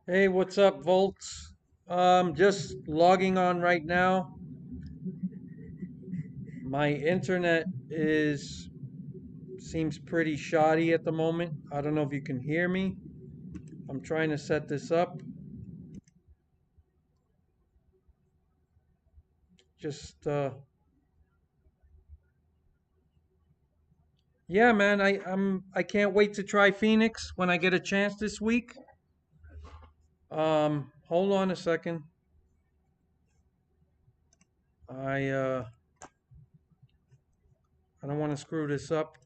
Hey, what's up, Volts? Just logging on right now. My internet is seems pretty shoddy at the moment. I don't know if you can hear me. I'm trying to set this up. Just yeah, man, I can't wait to try Phoenix when I get a chance this week. Hold on a second. I uh I don't want to screw this up.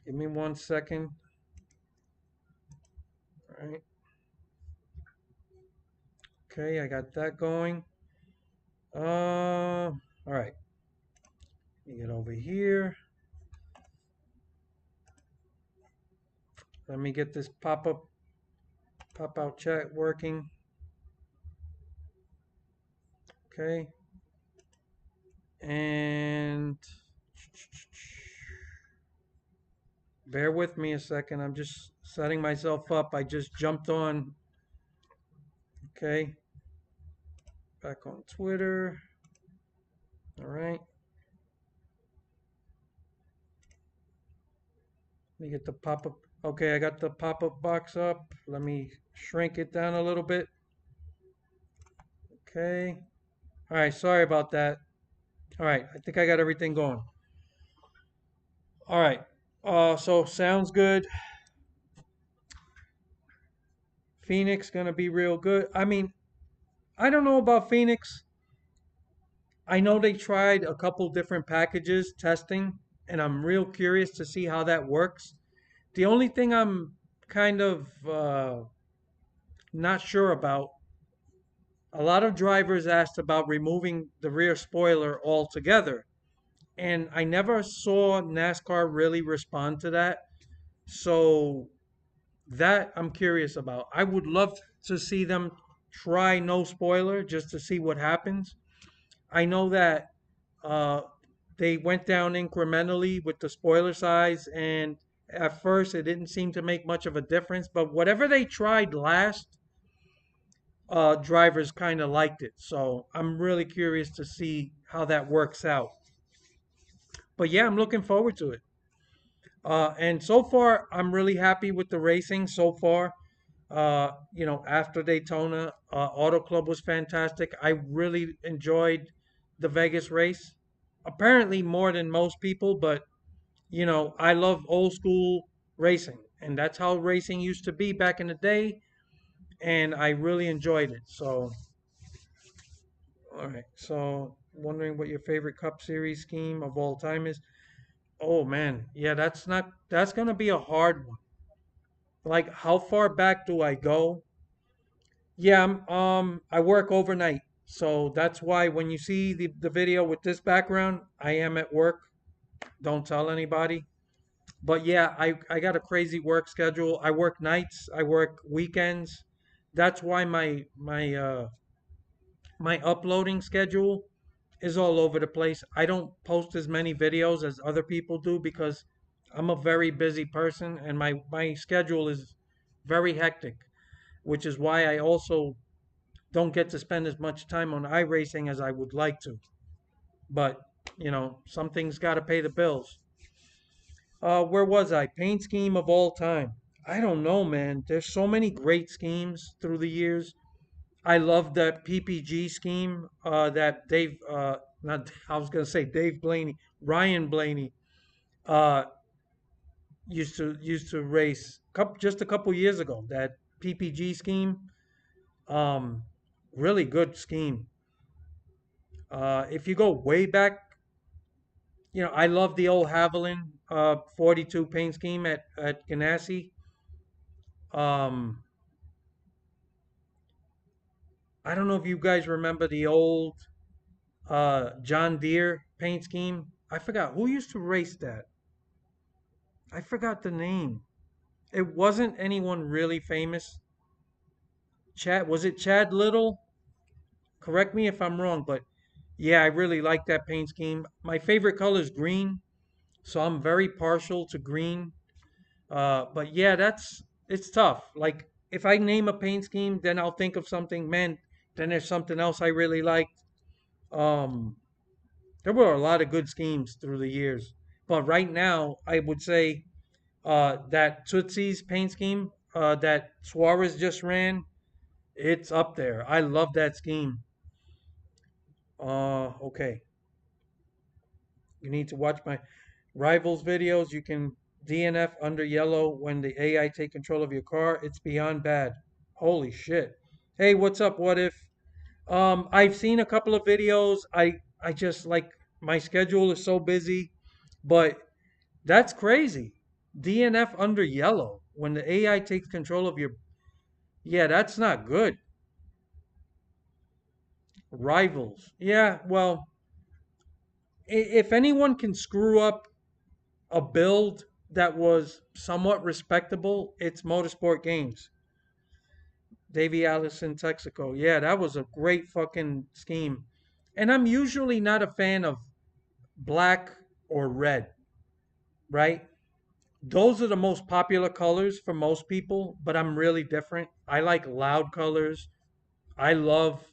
Give me 1 second. All right. Okay, I got that going. All right. Let me get over here. Let me get this pop out chat working. Okay. And bear with me a second. I'm just setting myself up. I just jumped on. Okay. Back on Twitter. All right. Let me get the pop up. Okay, I got the pop up box up. Let me shrink it down a little bit. Okay. All right. Sorry about that. All right. I think I got everything going. All right. So sounds good. Phoenix gonna be real good. I mean, I don't know about Phoenix. I know they tried a couple different packages testing, and I'm real curious to see how that works. The only thing I'm kind of not sure about, a lot of drivers asked about removing the rear spoiler altogether, and I never saw NASCAR really respond to that. So that I'm curious about. I would love to see them try no spoiler just to see what happens. I know that uh, they went down incrementally with the spoiler size, and at first it didn't seem to make much of a difference. But whatever they tried last, drivers kind of liked it. So I'm really curious to see how that works out. But yeah, I'm looking forward to it. And so far, I'm really happy with the racing so far. After Daytona, Auto Club was fantastic. I really enjoyed the Vegas race. Apparently more than most people, but I love old school racing, and that's how racing used to be back in the day, and I really enjoyed it. So, all right. So, wondering what your favorite Cup Series scheme of all time is? Oh man, yeah, that's gonna be a hard one. Like, how far back do I go? Yeah, I work overnight, so that's why when you see the video with this background, I am at work. Don't tell anybody. But yeah, I got a crazy work schedule. I work nights, I work weekends. That's why my uploading schedule is all over the place. I don't post as many videos as other people do because I'm a very busy person and my schedule is very hectic, which is why I also don't get to spend as much time on iRacing as I would like to. But, something's got to pay the bills. Where was I? Paint scheme of all time. I don't know, man. There's so many great schemes through the years. I love that PPG scheme that Dave, not I was gonna say Dave Blaney, Ryan Blaney, uh, used to race just a couple years ago. That PPG scheme, um, really good scheme. If you go way back, I love the old Haviland 42 paint scheme at Ganassi. Um, I don't know if you guys remember the old John Deere paint scheme. I forgot who used to race that. I forgot the name. It wasn't anyone really famous. Chad, was it Chad Little? Correct me if I'm wrong, but yeah, I really like that paint scheme. My favorite color is green. So I'm very partial to green. But yeah, it's tough. Like if I name a paint scheme, then I'll think of something. Man, then there's something else I really liked. Um, there were a lot of good schemes through the years, but right now I would say that Tootsie's paint scheme that Suarez just ran, it's up there. I love that scheme. Okay, you need to watch my rivals videos. You can DNF under yellow when the AI take control of your car. It's beyond bad. Holy shit. Hey, what's up? What if? I've seen a couple of videos. I just like my schedule is so busy, but that's crazy. DNF under yellow when the AI takes control of your. Yeah, that's not good. Rivals. Yeah, well, if anyone can screw up a build that was somewhat respectable, it's Motorsport Games. Davey Allison, Texaco. Yeah, that was a great fucking scheme. And I'm usually not a fan of black or red, right? Those are the most popular colors for most people, but I'm really different. I like loud colors. I love,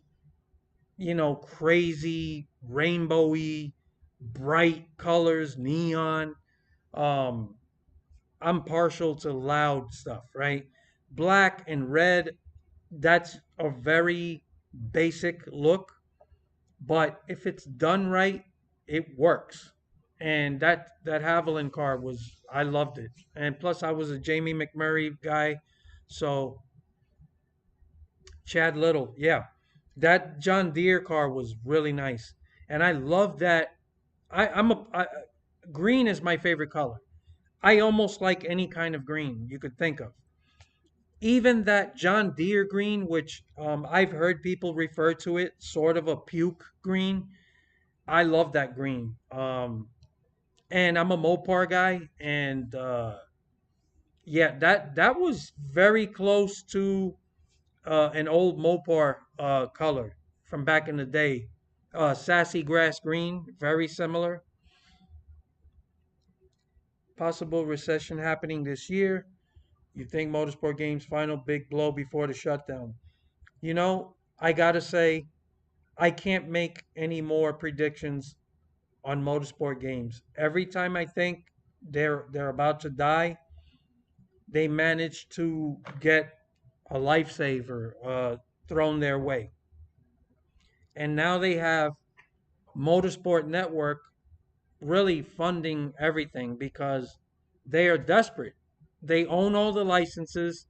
crazy, rainbowy, bright colors, neon. Um, I'm partial to loud stuff, right? Black and red, that's a very basic look, but if it's done right, it works. And that Haviland car was I loved it. And plus I was a Jamie McMurray guy, so Chad Little, yeah. That John Deere car was really nice. And I love that green is my favorite color. I almost like any kind of green you could think of. Even that John Deere green, which I've heard people refer to it, sort of a puke green. I love that green. And I'm a Mopar guy, and yeah, that was very close to an old Mopar color from back in the day. Sassy grass green, very similar. Possible recession happening this year. You think Motorsport Games final big blow before the shutdown? I gotta say, I can't make any more predictions on Motorsport Games. Every time I think they're about to die, they manage to get a lifesaver thrown their way. And now they have Motorsport Network really funding everything because they are desperate. They own all the licenses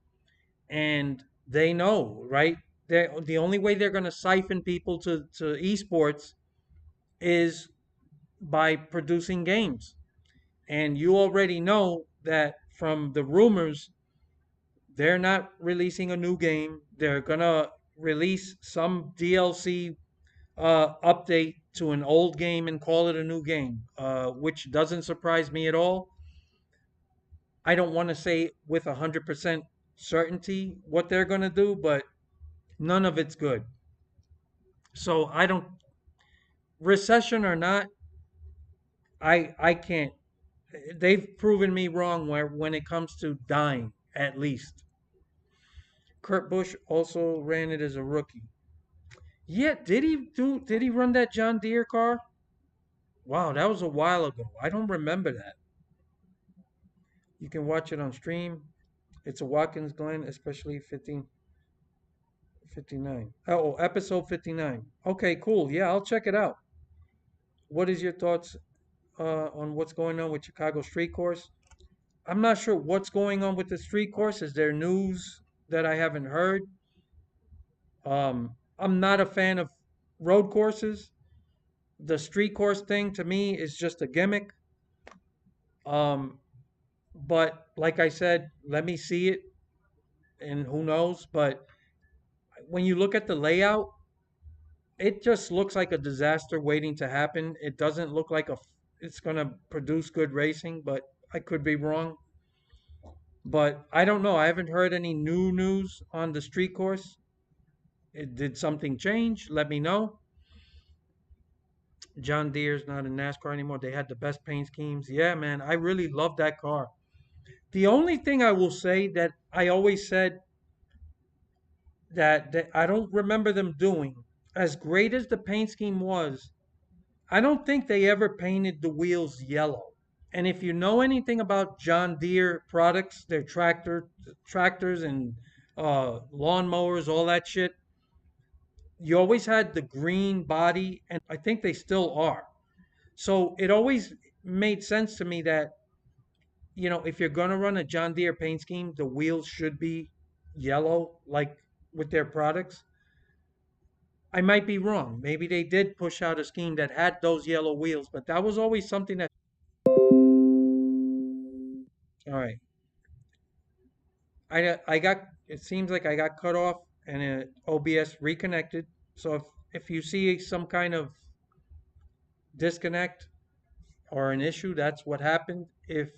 and they know, right? The only way they're going to siphon people to esports is by producing games. And you already know that from the rumors, they're not releasing a new game. They're going to release some DLC update to an old game and call it a new game, which doesn't surprise me at all. I don't want to say with 100% certainty what they're going to do, but none of it's good. So I don't, recession or not, I can't. They've proven me wrong when it comes to dying, at least. Kurt Busch also ran it as a rookie. Yeah, did he run that John Deere car? Wow, that was a while ago. I don't remember that. You can watch it on stream. It's a Watkins Glen, especially 59. Oh, episode 59. Okay, cool. Yeah, I'll check it out. What is your thoughts on what's going on with Chicago Street Course? I'm not sure what's going on with the street course. Is there news that I haven't heard? I'm not a fan of road courses. The street course thing to me is just a gimmick. Um, but like I said, let me see it, and who knows. But when you look at the layout, it just looks like a disaster waiting to happen. It doesn't look like it's gonna produce good racing, but I could be wrong. But I don't know. I haven't heard any new news on the street course. Did something change? Let me know. John Deere's not in NASCAR anymore. They had the best paint schemes. Yeah, man, I really love that car. The only thing I will say that I always said that I don't remember them doing, as great as the paint scheme was, I don't think they ever painted the wheels yellow. And if you know anything about John Deere products, their tractors and lawnmowers, all that shit, you always had the green body, and I think they still are. So it always made sense to me that, if you're gonna run a John Deere paint scheme, the wheels should be yellow, like with their products. I might be wrong. Maybe they did push out a scheme that had those yellow wheels, but that was always something that. All right. I got. It seems like I got cut off and OBS reconnected. So if you see some kind of disconnect or an issue, that's what happened. If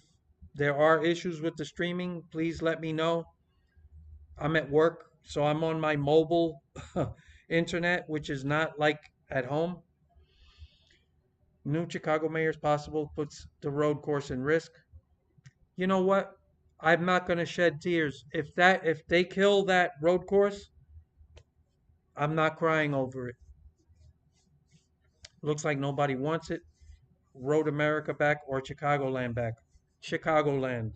there are issues with the streaming, please let me know. I'm at work, so I'm on my mobile internet, which is not like at home. New Chicago mayor's possible puts the road course in risk. You know what? I'm not going to shed tears. If they kill that road course, I'm not crying over it. Looks like nobody wants it. Road America back or Chicagoland back. Chicagoland.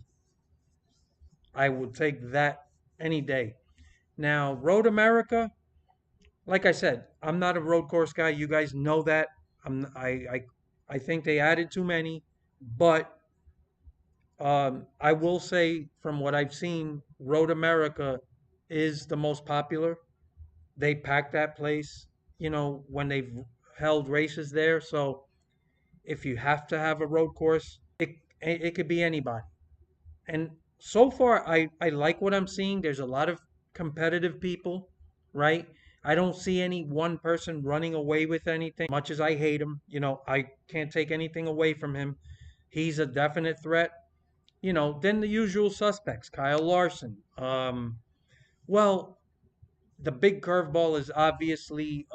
I would take that any day. Now, Road America, like I said, I'm not a road course guy. You guys know that. I think they added too many, but I will say from what I've seen, Road America is the most popular. They pack that place, when they've held races there. So if you have to have a road course, it could be anybody. And so far, I like what I'm seeing. There's a lot of competitive people, right? I don't see any one person running away with anything. Much as I hate him, I can't take anything away from him. He's a definite threat. Then the usual suspects, Kyle Larson. Well, the big curveball is obviously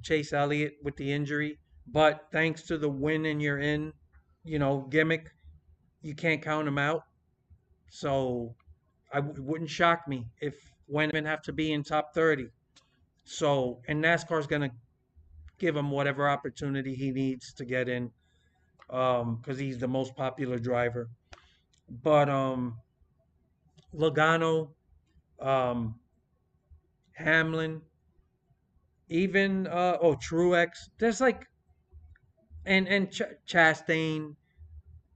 Chase Elliott with the injury, but thanks to the win and you're in, gimmick, you can't count him out. So it wouldn't shock me if when have to be in top 30. So, and NASCAR's going to give him whatever opportunity he needs to get in because he's the most popular driver. But Logano, um, Hamlin, even Truex. There's like and Chastain,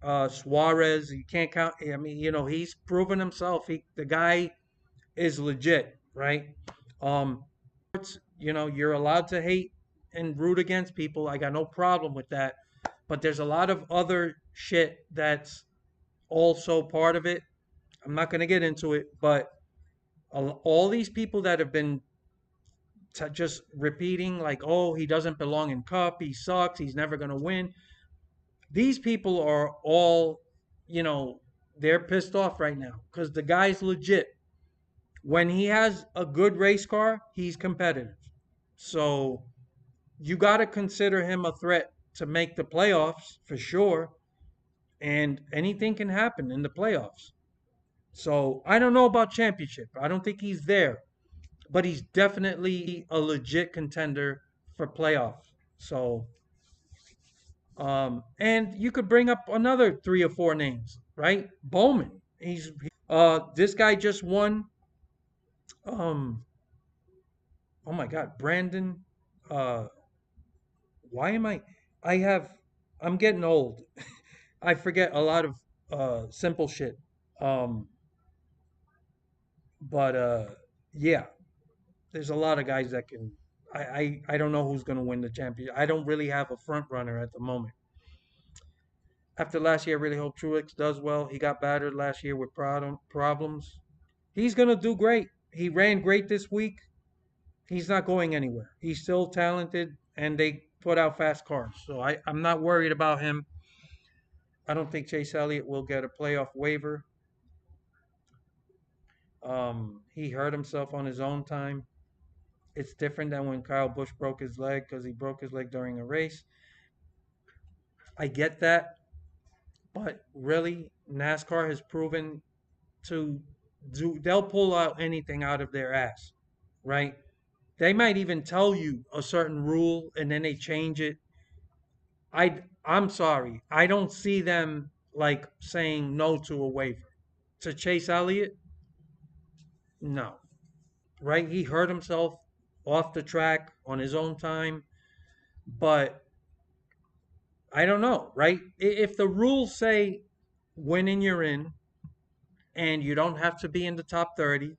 Suarez. You can't count. I mean, he's proven himself. The guy is legit, right? Um, you're allowed to hate and root against people. I got no problem with that. But there's a lot of other shit that's also part of it. I'm not gonna get into it, but all these people that have been just repeating like, "Oh, he doesn't belong in Cup. He sucks. He's never gonna win." These people are all, you know, they're pissed off right now because the guy's legit. When he has a good race car, he's competitive. So you got to consider him a threat to make the playoffs for sure. And anything can happen in the playoffs. So I don't know about championship. I don't think he's there, but he's definitely a legit contender for playoffs. So, and you could bring up another three or four names, right? Bowman. This guy just won. Um, oh my God, Brandon. Uh, why am I? I have. I'm getting old. I forget a lot of simple shit. Um, but yeah, there's a lot of guys that can. I don't know who's gonna win the championship. I don't really have a front runner at the moment. After last year, I really hope Truex does well. He got battered last year with problems. He's gonna do great. He ran great this week. He's not going anywhere. He's still talented, and they put out fast cars. So I'm not worried about him. I don't think Chase Elliott will get a playoff waiver. He hurt himself on his own time. It's different than when Kyle Busch broke his leg because he broke his leg during a race. I get that, but really, NASCAR has proven to they'll pull out anything out of their ass, right? They might even tell you a certain rule and then they change it. I'm sorry. I don't see them like saying no to a waiver. To Chase Elliott, no. Right? He hurt himself off the track on his own time, but I don't know, right? If the rules say winning you're in and you don't have to be in the top 30,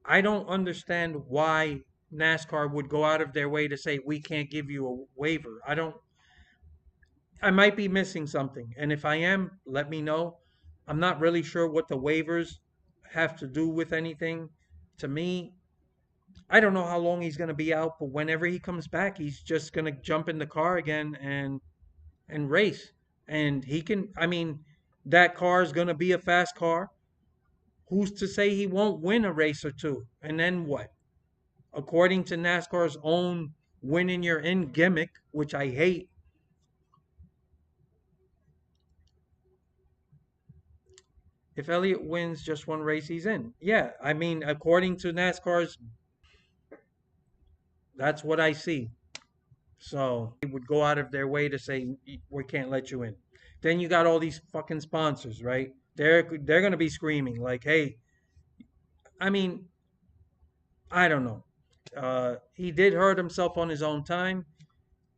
I don't understand why NASCAR would go out of their way to say we can't give you a waiver. I might be missing something. And if I am, let me know. I'm not really sure what the waivers have to do with anything. To me, I don't know how long he's going to be out, but whenever he comes back, he's just going to jump in the car again and race. And he can, I mean, that car is going to be a fast car. Who's to say he won't win a race or two? And then what? According to NASCAR's own winning you're in gimmick, which I hate, if Elliott wins just one race, he's in. Yeah, I mean, according to NASCAR's, that's what I see. So they would go out of their way to say we can't let you in. Then you got all these fucking sponsors, right? They're gonna be screaming like, "Hey, I mean, I don't know. He did hurt himself on his own time.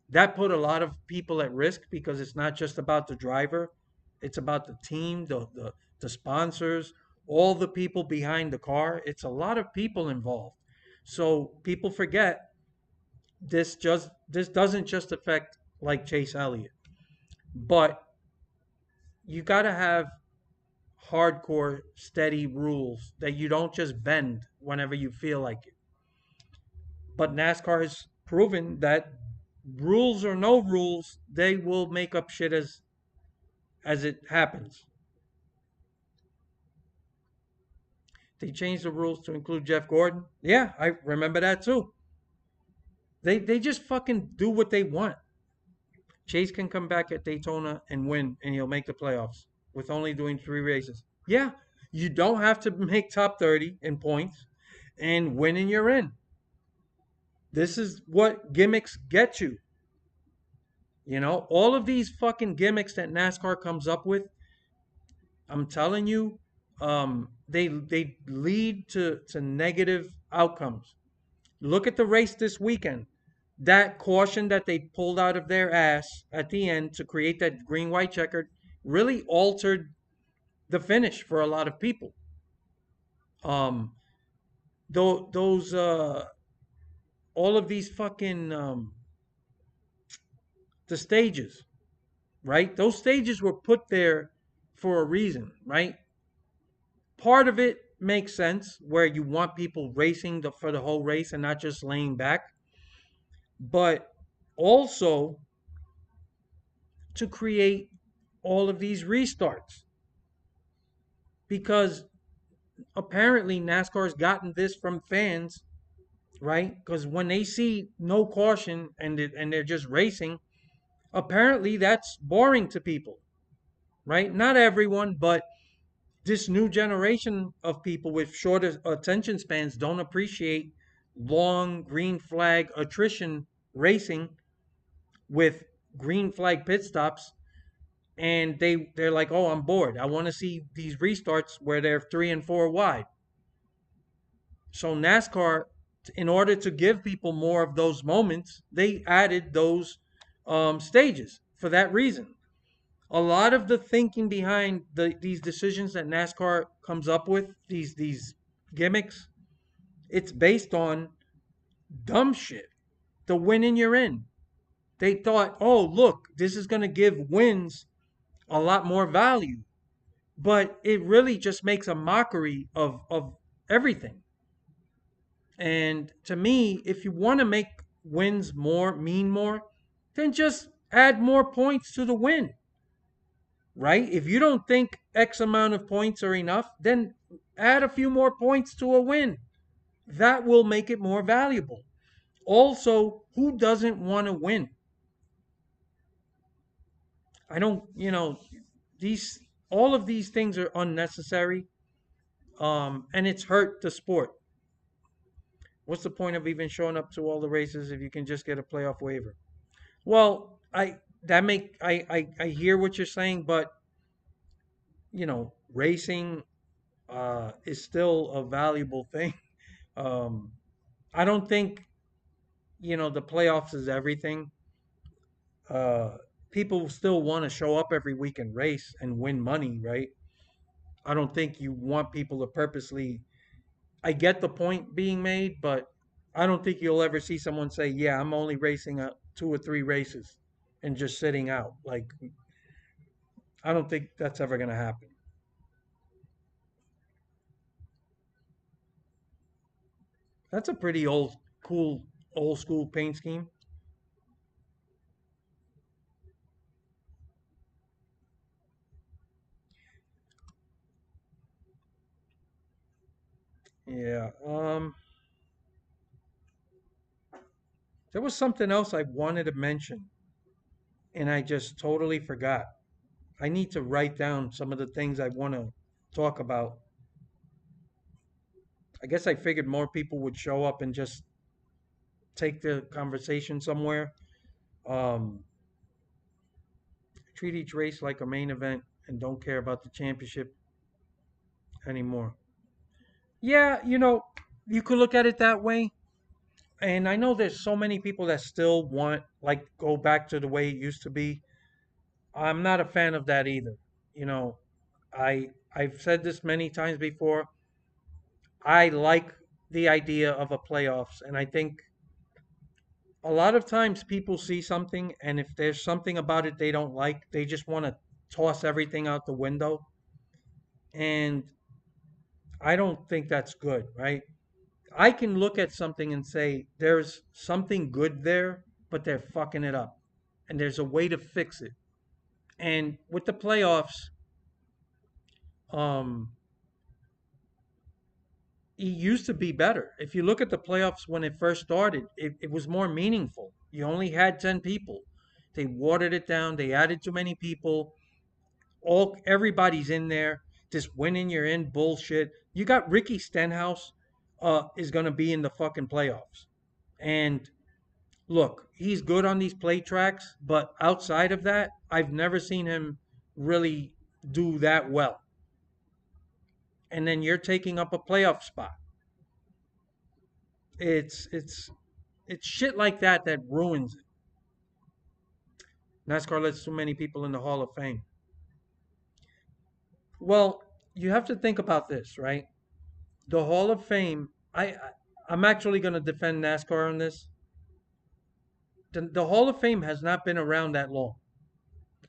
That put a lot of people at risk because it's not just about the driver; it's about the team, the sponsors, all the people behind the car. It's a lot of people involved. So people forget this doesn't just affect like Chase Elliott, but you got to have hardcore, steady rules that you don't just bend whenever you feel like it. But NASCAR has proven that rules or no rules, they will make up shit as it happens. They changed the rules to include Jeff Gordon. Yeah, I remember that too. They just fucking do what they want. Chase can come back at Daytona and win, and he'll make the playoffs with only doing 3 races. Yeah, you don't have to make top 30 in points, and winning you're in. This is what gimmicks get you. You know, all of these fucking gimmicks that NASCAR comes up with, I'm telling you, they lead to negative outcomes. Look at the race this weekend. That caution that they pulled out of their ass at the end to create that green white checkered really altered the finish for a lot of people. Um, those all of these fucking the stages, right? Those stages were put there for a reason, right? Part of it makes sense where you want people racing for the whole race and not just laying back, but also to create all of these restarts because apparently NASCAR's gotten this from fans, right? Because when they see no caution and they're just racing, apparently that's boring to people, right? Not everyone, but this new generation of people with shorter attention spans don't appreciate long green flag attrition racing with green flag pit stops, and they're like, oh, I'm bored. I want to see these restarts where they're 3 and 4 wide. So NASCAR, in order to give people more of those moments, they added those stages for that reason. A lot of the thinking behind these decisions that NASCAR comes up with, these gimmicks, it's based on dumb shit. The winning you're in. They thought, oh, look, this is going to give wins a lot more value. But it really just makes a mockery of everything. And to me, if you want to make wins more, mean more, then just add more points to the win, right? If you don't think X amount of points are enough, then add a few more points to a win. That will make it more valuable. Also, who doesn't want to win? I don't, these all of these things are unnecessary, and it's hurt the sport. What's the point of even showing up to all the races if you can just get a playoff waiver? Well, I hear what you're saying, but racing is still a valuable thing. Um, I don't think the playoffs is everything. Uh, People still want to show up every week and race and win money, right? I don't think you want people to purposely. I get the point being made, but I don't think you'll ever see someone say, "Yeah, I'm only racing 2 or 3 races and just sitting out." Like, I don't think that's ever going to happen. That's a pretty cool, old school paint scheme. Yeah. There was something else I wanted to mention, and I just totally forgot. I need to write down some of the things I want to talk about. I guess I figured more people would show up and just take the conversation somewhere. Um, Treat each race like a main event and don't care about the championship anymore. Yeah, you could look at it that way. And I know there's so many people that still want, like, go back to the way it used to be. I'm not a fan of that either. You know, I've said this many times before. I like the idea of a playoffs, and I think a lot of times people see something, and if there's something about it they don't like, they just want to toss everything out the window. And I don't think that's good, right? I can look at something and say there's something good there, but they're fucking it up. And there's a way to fix it. And with the playoffs, um, it used to be better. If you look at the playoffs when it first started, it was more meaningful. You only had 10 people. They watered it down, they added too many people. Everybody's in there. This winning you're in bullshit. You got Ricky Stenhouse is gonna be in the fucking playoffs. And look, he's good on these play tracks, but outside of that, I've never seen him really do that well. And then you're taking up a playoff spot. It's it's it's shit like that ruins it. NASCAR lets too many people in the Hall of Fame. Well, you have to think about this, right? The Hall of Fame. I'm actually going to defend NASCAR on this. The Hall of Fame has not been around that long.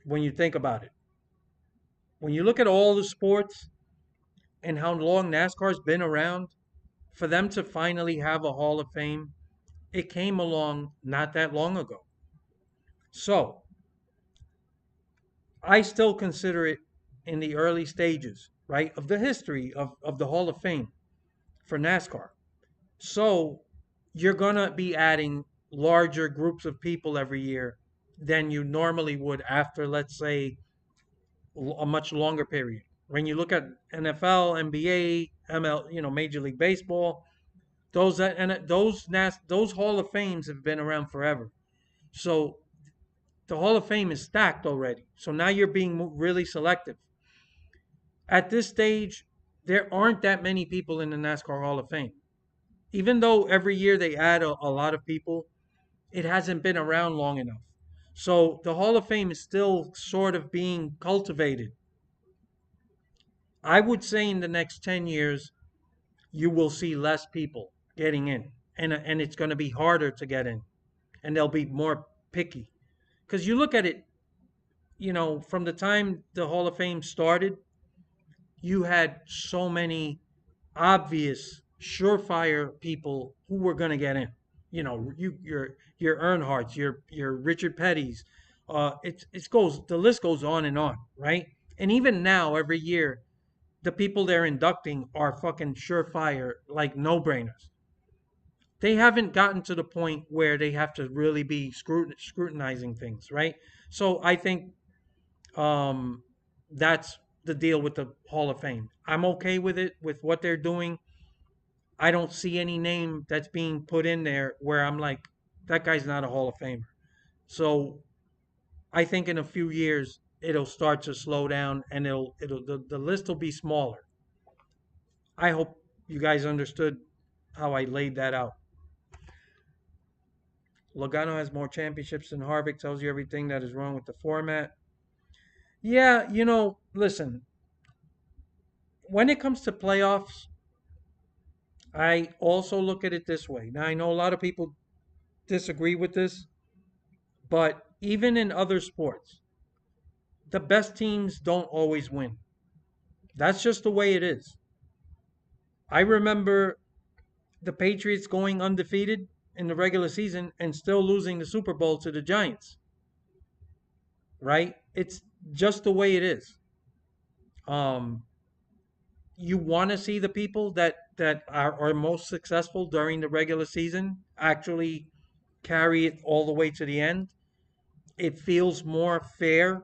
When you think about it, when you look at all the sports and how long NASCAR's been around, for them to finally have a Hall of Fame, it came along not that long ago. So I still consider it in the early stages, right, of the history of the Hall of Fame for NASCAR. So you're going to be adding larger groups of people every year than you normally would after, let's say, a much longer period. When you look at NFL, NBA, ML, Major League Baseball, those Hall of Fames have been around forever. So the Hall of Fame is stacked already. So now you're being really selective. At this stage, there aren't that many people in the NASCAR Hall of Fame. Even though every year they add a lot of people, it hasn't been around long enough. So the Hall of Fame is still sort of being cultivated. I would say in the next 10 years, you will see less people getting in. And it's going to be harder to get in. And they'll be more picky. Because you look at it, from the time the Hall of Fame started, you had so many obvious, surefire people who were going to get in. Your Earnhardts, your Richard Petty's. It goes the list goes on and on, right? And even now, every year, the people they're inducting are fucking surefire, like no brainers. They haven't gotten to the point where they have to really be scrutinizing things, right? So I think Um, that's the deal with the Hall of Fame. I'm okay with it, with what they're doing. I don't see any name that's being put in there where I'm like, that guy's not a Hall of Famer. So I think in a few years it'll start to slow down, and the list will be smaller. I hope you guys understood how I laid that out. Logano has more championships than Harvick, tells you everything that is wrong with the format. Yeah, listen, when it comes to playoffs, I also look at it this way. Now, I know a lot of people disagree with this, but even in other sports, the best teams don't always win. That's just the way it is. I remember the Patriots going undefeated in the regular season and still losing the Super Bowl to the Giants, right? It's just the way it is. Um, you want to see the people that are most successful during the regular season actually carry it all the way to the end. It feels more fair,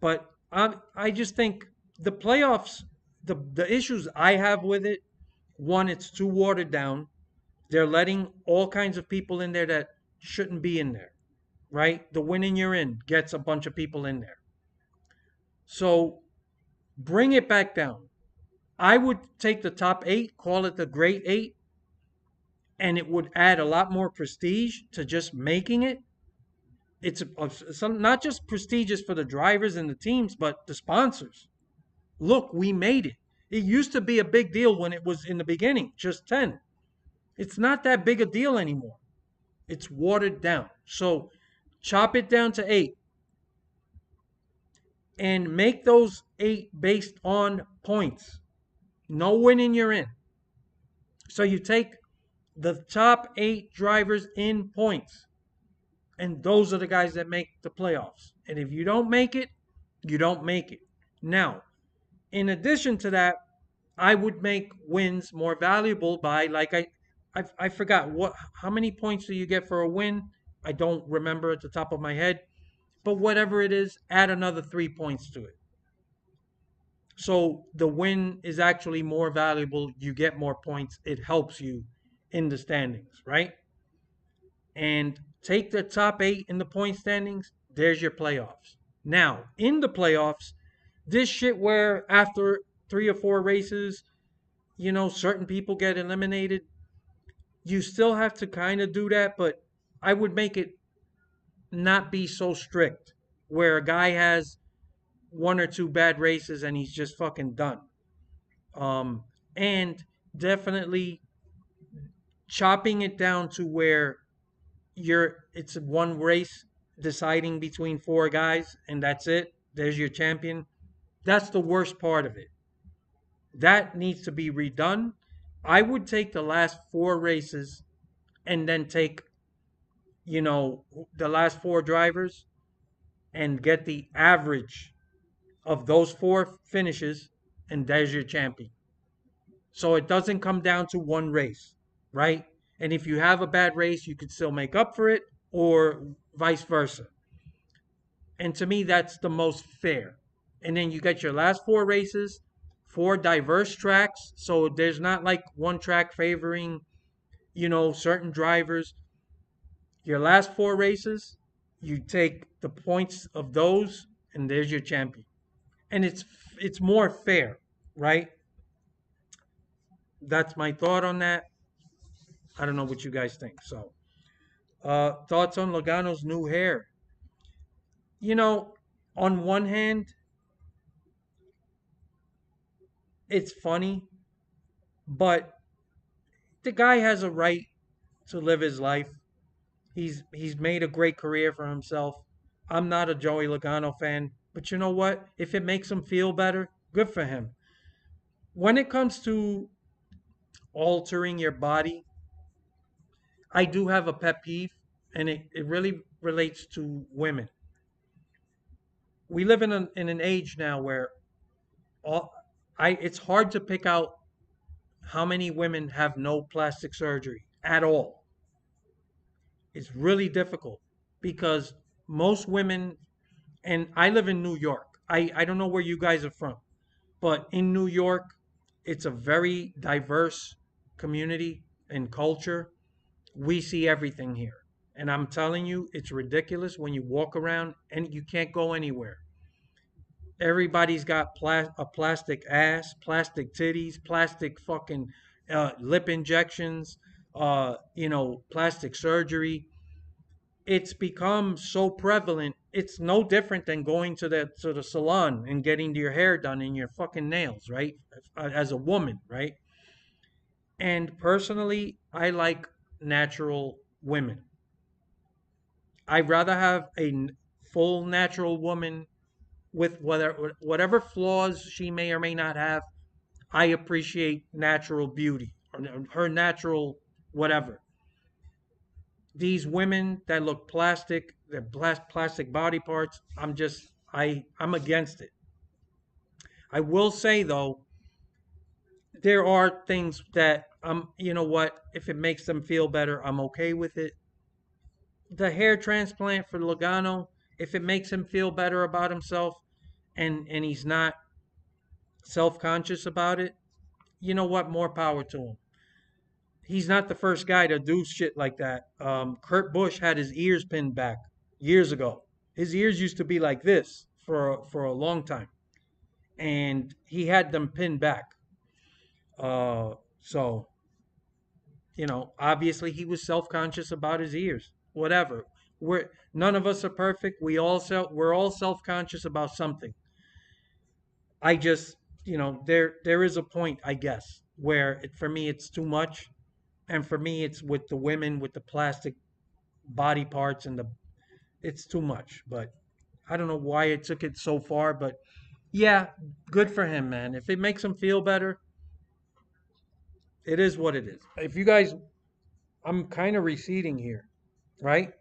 but I just think the playoffs, the issues I have with it, one, it's too watered down. They're letting all kinds of people in there that shouldn't be in there, right? The winning you're in gets a bunch of people in there. So bring it back down. I would take the top eight, call it the great eight, and it would add a lot more prestige to just making it. Some not just prestigious for the drivers and the teams, but the sponsors. Look, we made it. It used to be a big deal when it was in the beginning, just 10. It's not that big a deal anymore. It's watered down. So chop it down to eight and make those eight based on points. No winning, you're in. So you take the top eight drivers in points, and those are the guys that make the playoffs. And if you don't make it, you don't make it. Now, in addition to that, I would make wins more valuable by like I forgot what how many points do you get for a win? I don't remember at the top of my head, but whatever it is, add another 3 points to it. So the win is actually more valuable. You get more points. It helps you in the standings, right? And take the top eight in the point standings. There's your playoffs. Now, in the playoffs, this shit where after 3 or 4 races, certain people get eliminated, you still have to kind of do that, but I would make it not be so strict where a guy has one or two bad races and he's just fucking done. And definitely chopping it down to where it's one race deciding between four guys and that's it. There's your champion. That's the worst part of it. That needs to be redone. I would take the last four races and then take, the last four drivers and get the average of those four finishes, and there's your champion. So it doesn't come down to one race, right? And if you have a bad race, you could still make up for it, or vice versa. And to me, that's the most fair. And then you get your last four races, four diverse tracks. So there's not like one track favoring, certain drivers. Your last four races, you take the points of those, and there's your champion. And it's more fair, right? That's my thought on that. I don't know what you guys think. So, thoughts on Logano's new hair? You know, on one hand, it's funny, but the guy has a right to live his life. He's made a great career for himself. I'm not a Joey Logano fan, but you know what? If it makes him feel better, good for him. When it comes to altering your body, I do have a pet peeve, and it really relates to women. We live in an age now where all it's hard to pick out how many women have no plastic surgery at all. It's really difficult because most women, and I live in New York. I don't know where you guys are from, but in New York, it's a very diverse community and culture. We see everything here. And I'm telling you, it's ridiculous when you walk around and you can't go anywhere. Everybody's got a plastic ass, plastic titties, plastic fucking lip injections, plastic surgery. It's become so prevalent. It's no different than going to the salon and getting your hair done and your fucking nails, right? As a woman, right? And personally, I like natural women. I'd rather have full natural woman with whatever flaws she may or may not have. I appreciate natural beauty or her natural whatever. These women that look plastic, they're plastic body parts. I'm against it. I will say though, there are things that you know what, if it makes them feel better, I'm okay with it. The hair transplant for Logano, if it makes him feel better about himself and he's not self-conscious about it, you know what, more power to him. He's not the first guy to do shit like that. Kurt Busch had his ears pinned back years ago. His ears used to be like this for a long time, and he had them pinned back. So obviously he was self-conscious about his ears. Whatever. We're None of us are perfect. We're all self-conscious about something. I just, there is a point, I guess, where for me it's too much, and for me it's with the women with the plastic body parts and it's too much. But I don't know why it took it so far, but yeah, good for him, man. If it makes him feel better, it is what it is. If you guys, I'm kind of receding here, right?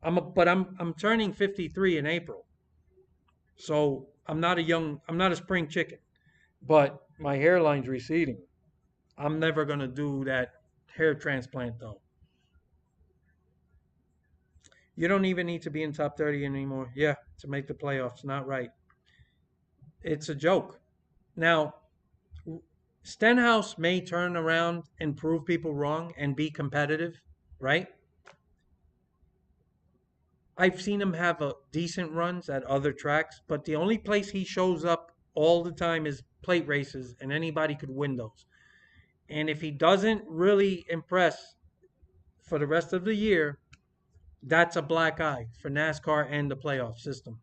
But I'm turning 53 in April, so I'm not a spring chicken, but my hairline's receding. I'm never gonna do that hair transplant though. You don't even need to be in top 30 anymore. Yeah, to make the playoffs. Not right. It's a joke. Now, Stenhouse may turn around and prove people wrong and be competitive, right? I've seen him have a decent runs at other tracks, but the only place he shows up all the time is plate races, and anybody could win those. And if he doesn't really impress for the rest of the year, that's a black eye for NASCAR and the playoff system.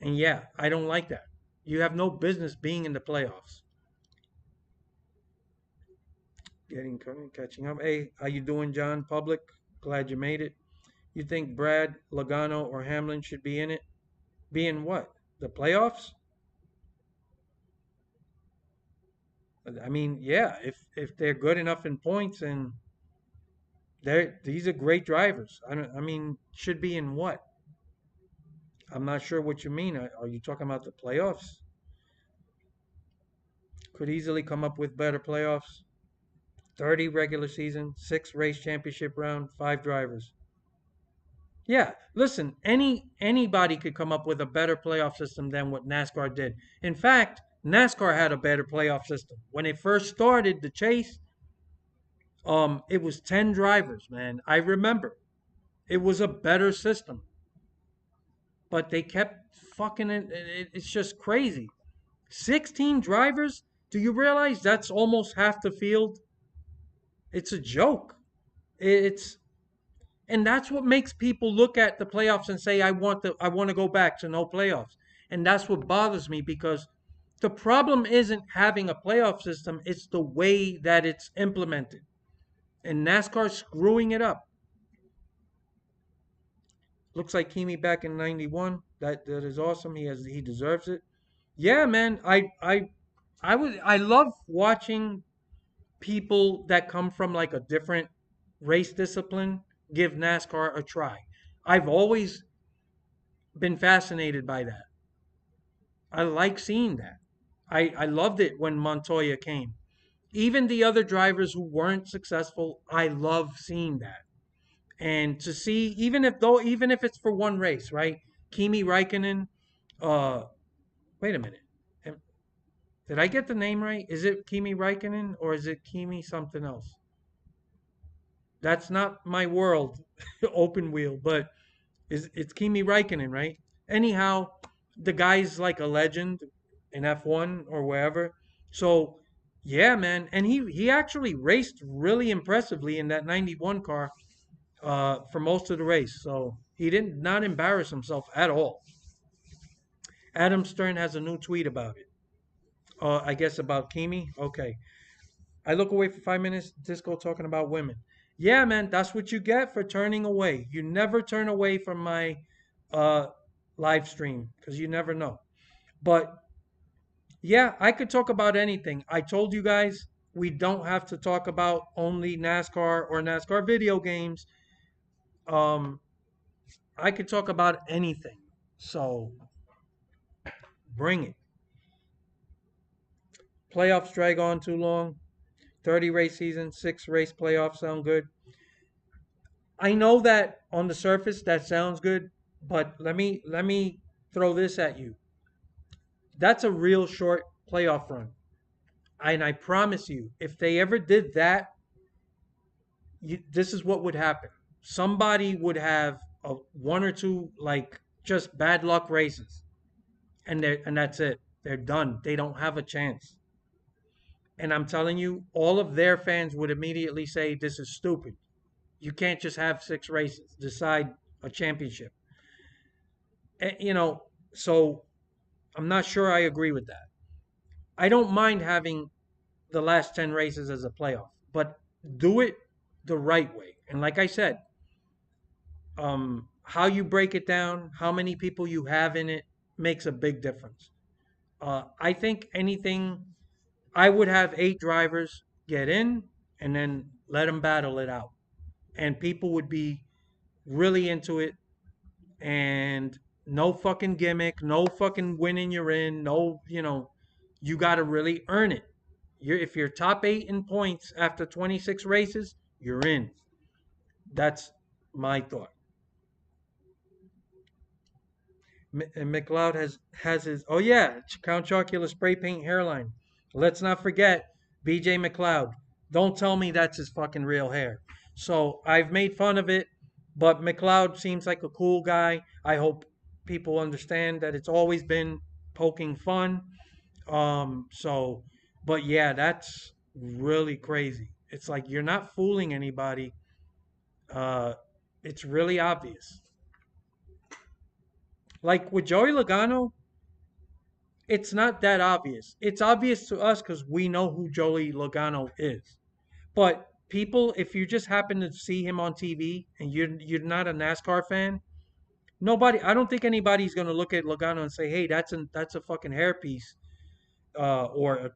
And yeah, I don't like that. You have no business being in the playoffs. Catching up. Hey, how you doing, John? Public. Glad you made it. You think Brad, Logano, or Hamlin should be in it? Be in what? The playoffs? I mean, yeah. If they're good enough in points, and these are great drivers. I mean, should be in what? I'm not sure what you mean. Are you talking about the playoffs? Could easily come up with better playoffs. 30 regular season, 6 race championship round, 5 drivers. Yeah, listen, anybody could come up with a better playoff system than what NASCAR did. In fact, NASCAR had a better playoff system. When it first started the chase, it was 10 drivers, man. I remember. It was a better system. But they kept fucking it. It's just crazy. 16 drivers? Do you realize that's almost half the field? It's a joke. It's And that's what makes people look at the playoffs and say, I want to go back to no playoffs. And that's what bothers me, because the problem isn't having a playoff system, it's the way that it's implemented. And NASCAR's screwing it up. Looks like Kimi back in 91. That is awesome. He deserves it. Yeah, man. I love watching people that come from like a different race discipline give NASCAR a try. I've always been fascinated by that. I like seeing that. I loved it when Montoya came. Even the other drivers who weren't successful, I love seeing that. And to see, even if it's for one race, right? Kimi Räikkönen, Uh, wait a minute. Am- Did I get the name right? Is it Kimi Räikkönen or is it Kimi something else? That's not my world, open wheel, but it's Kimi Räikkönen, right? Anyhow, the guy's like a legend in F1 or wherever. So, yeah, man, and he actually raced really impressively in that 91 car for most of the race. So, he did not embarrass himself at all. Adam Stern has a new tweet about it. I guess about Kimi. Okay. I look away for 5 minutes, Disco talking about women. Yeah, man, that's what you get for turning away. You never turn away from my uh, live stream because you never know. But yeah, I could talk about anything. I told you guys we don't have to talk about only NASCAR or NASCAR video games. Um, I could talk about anything. So bring it. Playoffs drag on too long. 30 race season, 6 race playoffs sound good. I know that on the surface that sounds good, but let me throw this at you. That's a real short playoff run. And I promise you, if they ever did that, this is what would happen. Somebody would have one or two like just bad luck races, and that's it. They're done. They don't have a chance. And I'm telling you, all of their fans would immediately say this is stupid. You can't just have 6 races decide a championship. You know, so I'm not sure I agree with that. I don't mind having the last 10 races as a playoff, but do it the right way. And like I said, how you break it down, how many people you have in it makes a big difference. I think anything, I would have 8 drivers get in and then let them battle it out. And people would be really into it and no fucking gimmick, no fucking winning you're in, no, you got to really earn it. If you're top 8 in points after 26 races, you're in. That's my thought. And McLeod has his, oh yeah, Count Chocula spray paint hairline. Let's not forget BJ McLeod. Don't tell me that's his fucking real hair. So I've made fun of it, but McLeod seems like a cool guy. I hope people understand that it's always been poking fun. So, but yeah, that's really crazy. It's like you're not fooling anybody. Uh, it's really obvious. Like with Joey Logano, it's not that obvious. It's obvious to us because we know who Joey Logano is. But people, if you just happen to see him on TV and you're not a NASCAR fan, nobody. I don't think anybody's gonna look at Logano and say, "Hey, that's a fucking hairpiece or a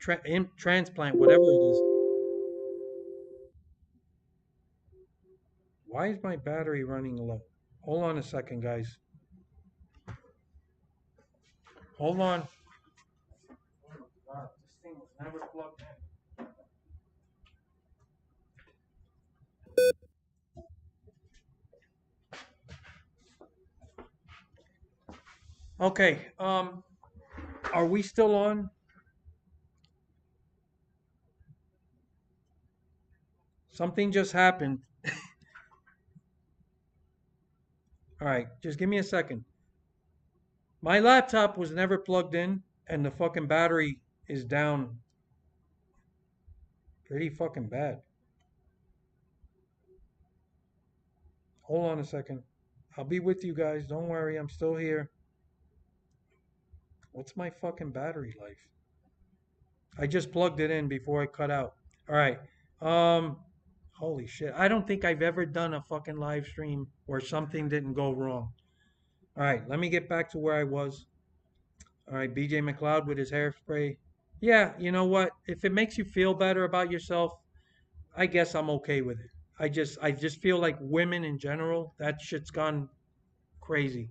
transplant, whatever it is." Why is my battery running low? Hold on a second, guys. Hold on. God, this thing was never plugged in. Okay. Are we still on? Something just happened. All right, just give me a second. My laptop was never plugged in, and the fucking battery is down pretty fucking bad. Hold on a second. I'll be with you guys. Don't worry, I'm still here. What's my fucking battery life? I just plugged it in before I cut out. All right. Um, holy shit. I don't think I've ever done a fucking live stream where something didn't go wrong. All right, let me get back to where I was. All right, BJ McLeod with his hairspray. Yeah, you know what? If it makes you feel better about yourself, I guess I'm okay with it. I just feel like women in general, that shit's gone crazy.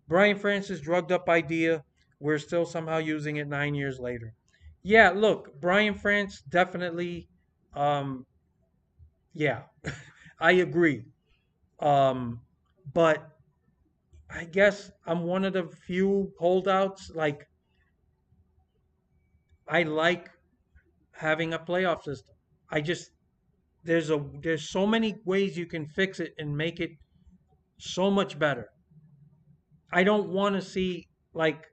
Brian Francis drugged up idea. We're still somehow using it 9 years later. Yeah, look, Brian France definitely um yeah, I agree. Um but I guess I'm one of the few holdouts. Like, I like having a playoff system. I just there's so many ways you can fix it and make it so much better. I don't want to see like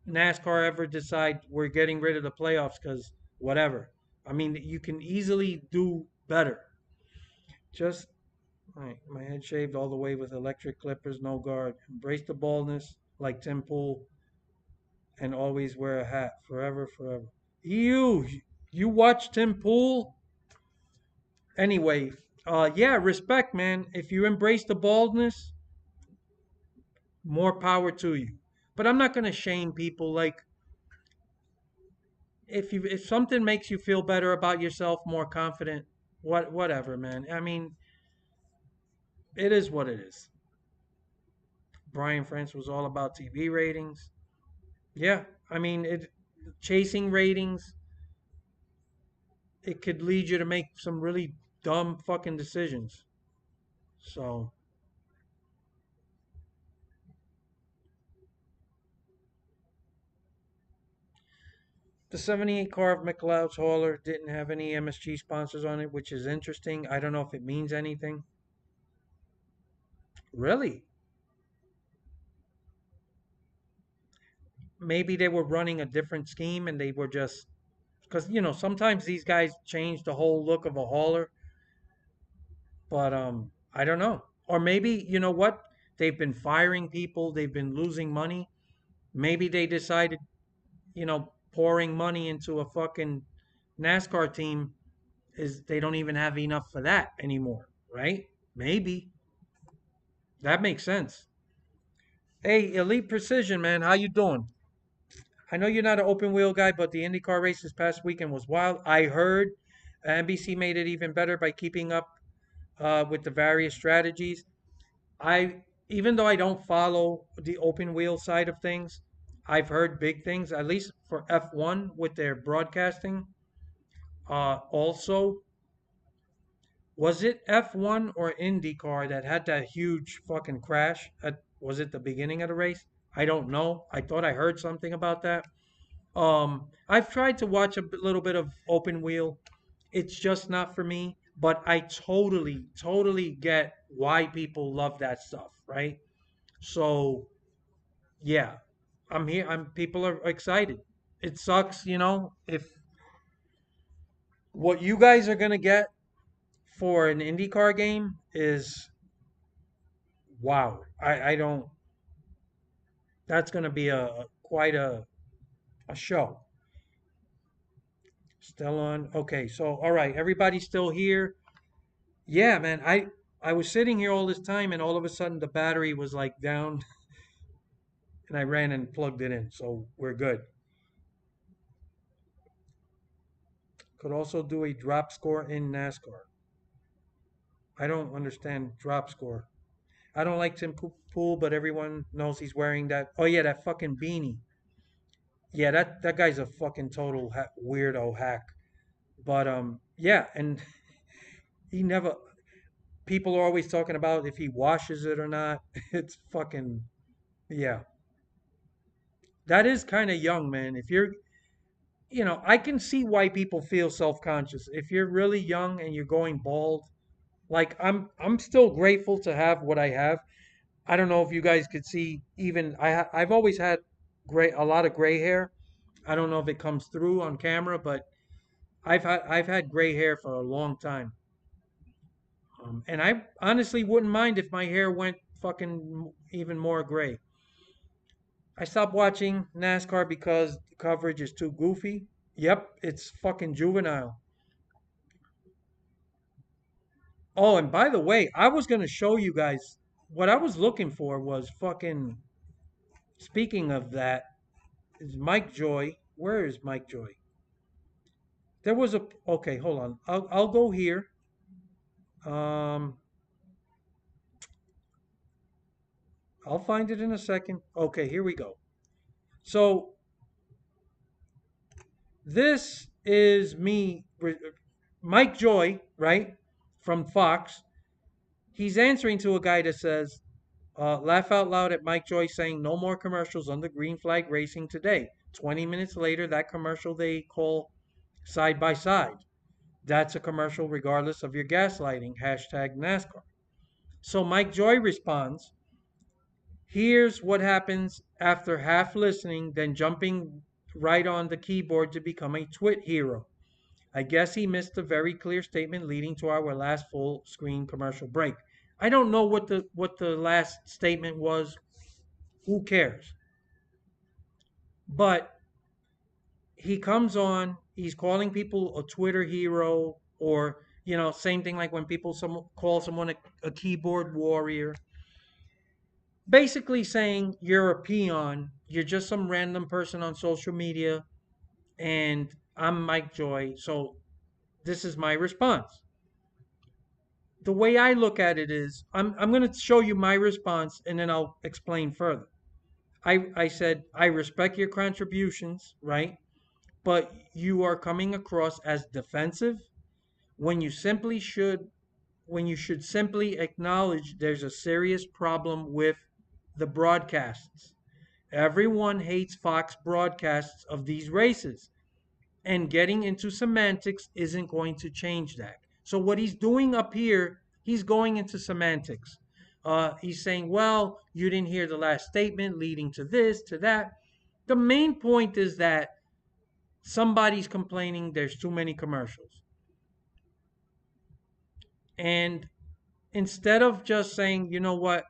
NASCAR ever decide we're getting rid of the playoffs because whatever. I mean, you can easily do better. Just all right, my head shaved all the way with electric clippers, no guard. Embrace the baldness like Tim Pool and always wear a hat forever, forever. You watch Tim Pool? Anyway, yeah, respect, man. If you embrace the baldness, more power to you. But I'm not gonna shame people. Like, if something makes you feel better about yourself, more confident, whatever, man. I mean, it is what it is. Brian France was all about TV ratings. Yeah, I mean, it chasing ratings, it could lead you to make some really dumb fucking decisions. So, the 78 car of McLeod's hauler didn't have any MSG sponsors on it, which is interesting. I don't know if it means anything. Really? Maybe they were running a different scheme and they were just because sometimes these guys change the whole look of a hauler, but I don't know. Or maybe you know what? They've been firing people, they've been losing money. Maybe they decided, pouring money into a fucking NASCAR team is they don't even have enough for that anymore, right? Maybe that makes sense. Hey, Elite Precision, man, how you doing? I know you're not an open wheel guy, but the IndyCar race this past weekend was wild. I heard NBC made it even better by keeping up with the various strategies. I Even though I don't follow the open wheel side of things, I've heard big things, at least for F1 with their broadcasting. Also, was it F1 or IndyCar that had that huge fucking crash? Was it the beginning of the race? I don't know. I thought I heard something about that. I've tried to watch a little bit of open wheel. It's just not for me, but I totally, totally get why people love that stuff, right? So, yeah, I'm here. People are excited. It sucks, if what you guys are gonna get for an IndyCar game is wow. I don't. That's gonna be quite a show. Still on. Okay, so all right, everybody's still here. Yeah, man. I was sitting here all this time, and all of a sudden the battery was like down, and I ran and plugged it in. So we're good. Could also do a drop score in NASCAR. I don't understand drop score. I don't like Tim Pool, but everyone knows he's wearing that. Oh yeah, that fucking beanie. Yeah, that guy's a fucking total weirdo hack. But yeah, and he never. People are always talking about if he washes it or not. It's fucking yeah. That is kind of young, man. If you're, I can see why people feel self-conscious. If you're really young and you're going bald, like I'm still grateful to have what I have. I don't know if you guys could see even I've always had a lot of gray hair. I don't know if it comes through on camera, but I've had gray hair for a long time. And I honestly wouldn't mind if my hair went fucking even more gray. I stopped watching NASCAR because the coverage is too goofy. Yep, it's fucking juvenile. Oh, and by the way, I was gonna show you guys what I was looking for was fucking. Speaking of that, is Mike Joy. Where is Mike Joy? There was a. Okay, hold on. I'll go here. Um, I'll find it in a second. Okay, here we go. So this is me, Mike Joy, right, from Fox. He's answering to a guy that says, Laugh out loud at Mike Joy saying no more commercials on the green flag racing today. 20 minutes later, that commercial they call side by side. That's a commercial regardless of your gaslighting. Hashtag NASCAR. So Mike Joy responds, here's what happens after half listening, then jumping right on the keyboard to become a twit hero. I guess he missed a very clear statement leading to our last full screen commercial break. I don't know what the last statement was. Who cares? But he comes on, he's calling people a Twitter hero, or same thing like when people call someone a keyboard warrior. Basically saying you're a peon, you're just some random person on social media, and I'm Mike Joy, so this is my response. The way I look at it is I'm going to show you my response and then I'll explain further. I said, I respect your contributions, right? But you are coming across as defensive when you should simply acknowledge there's a serious problem with the broadcasts. Everyone hates Fox broadcasts of these races, and getting into semantics isn't going to change that. So what he's doing up here, he's going into semantics. He's saying, well, you didn't hear the last statement leading to this, to that. The main point is that somebody's complaining there's too many commercials. And instead of just saying, you know what,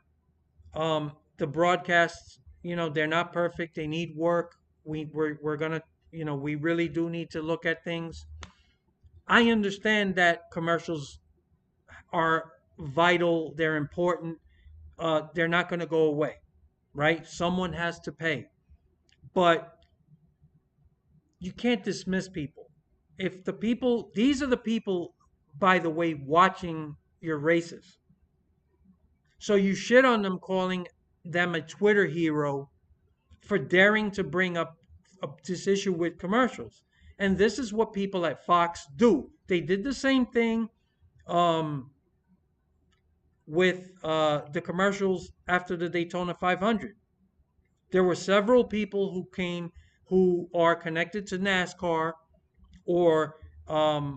the broadcasts, they're not perfect, they need work. We're gonna, we really do need to look at things. I understand that commercials are vital, they're important, they're not going to go away, right? Someone has to pay. But you can't dismiss people. If the people, these are the people, by the way, watching your races. So you shit on them, calling them a Twitter hero for daring to bring up this issue with commercials. And this is what people at Fox do. They did the same thing um, with the commercials after the Daytona 500. There were several people who came who are connected to NASCAR, or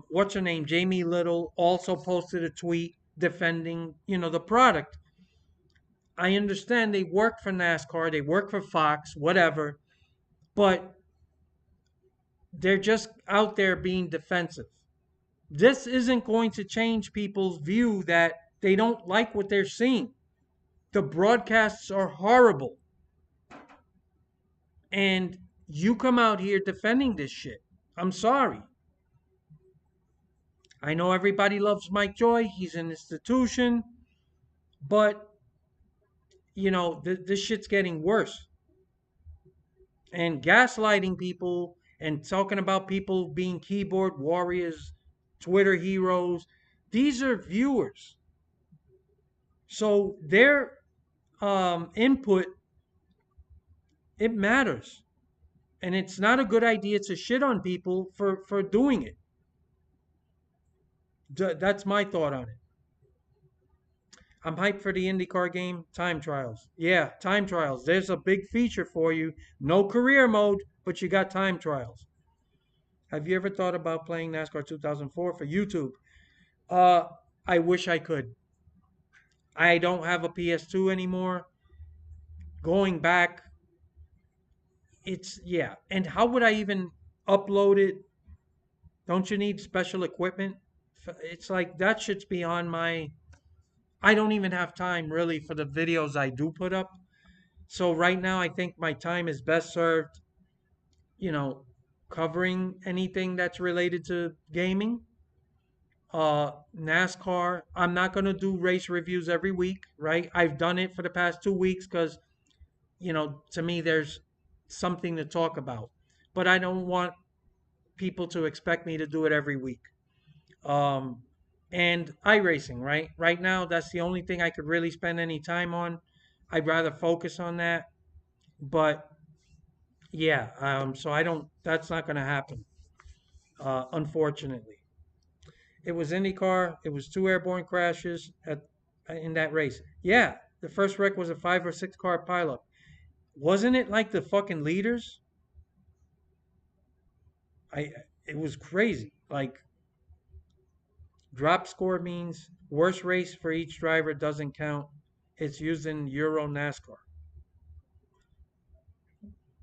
what's her name, Jamie Little, also posted a tweet defending, the product. I understand they work for NASCAR, they work for Fox, whatever, but they're just out there being defensive. This isn't going to change people's view that they don't like what they're seeing. The broadcasts are horrible. And you come out here defending this shit. I'm sorry. I know everybody loves Mike Joy. He's an institution. But, this shit's getting worse. And gaslighting people and talking about people being keyboard warriors, Twitter heroes, these are viewers. So their input, it matters. And it's not a good idea to shit on people for doing it. That's my thought on it. I'm hyped for the IndyCar game. Time trials. Yeah, time trials. There's a big feature for you. No career mode, but you got time trials. Have you ever thought about playing NASCAR 2004 for YouTube? Uh, I wish I could. I don't have a PS2 anymore. Going back, yeah. And how would I even upload it? Don't you need special equipment? It's like that shit's beyond my. I don't even have time really for the videos I do put up. So right now, I think my time is best served, you know, covering anything that's related to gaming. NASCAR. I'm not gonna do race reviews every week, right? I've done it for the past 2 weeks because, to me, there's something to talk about. But I don't want people to expect me to do it every week. Um, and iRacing, right? Right now, that's the only thing I could really spend any time on. I'd rather focus on that. But yeah, so I don't. That's not going to happen, unfortunately. It was IndyCar. It was two airborne crashes in that race. Yeah, The first wreck was a 5 or 6 car pileup. Wasn't it like the fucking leaders? I it was crazy. Like drop score means worst race for each driver doesn't count. It's used in Euro NASCAR.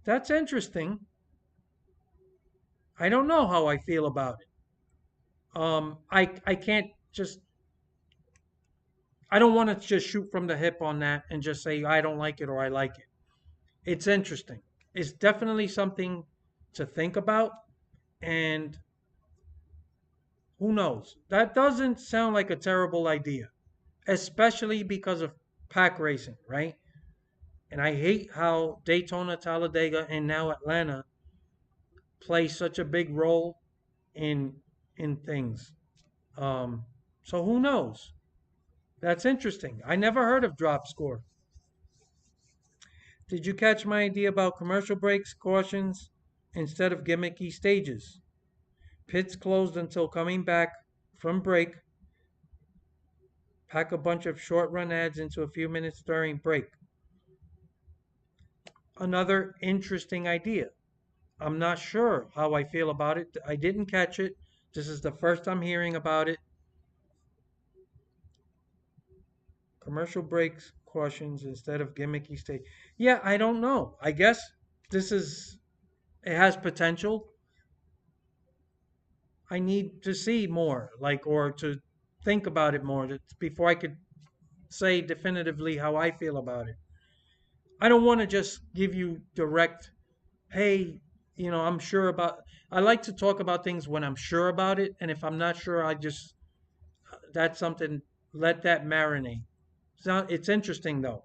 That's interesting. I don't know how I feel about it. I can't just I don't want to just shoot from the hip on that and just say I don't like it or I like it. It's interesting. It's definitely something to think about, and who knows? That doesn't sound like a terrible idea, especially because of pack racing, right? And I hate how Daytona, Talladega, and now Atlanta play such a big role in things. Um, so who knows? That's interesting. I never heard of drop score. Did you catch my idea about commercial breaks, cautions, instead of gimmicky stages? Pits closed until coming back from break. Pack a bunch of short run ads into a few minutes during break. Another interesting idea. I'm not sure how I feel about it. I didn't catch it. This is the first I'm hearing about it. Commercial breaks, cautions instead of gimmicky stage. Yeah, I don't know. I guess this is it has potential. I need to see more, like, or to think about it more before I could say definitively how I feel about it. I don't want to just give you direct, hey, I'm sure about. I like to talk about things when I'm sure about it, and if I'm not sure, I just that's something. Let that marinate. So it's interesting though.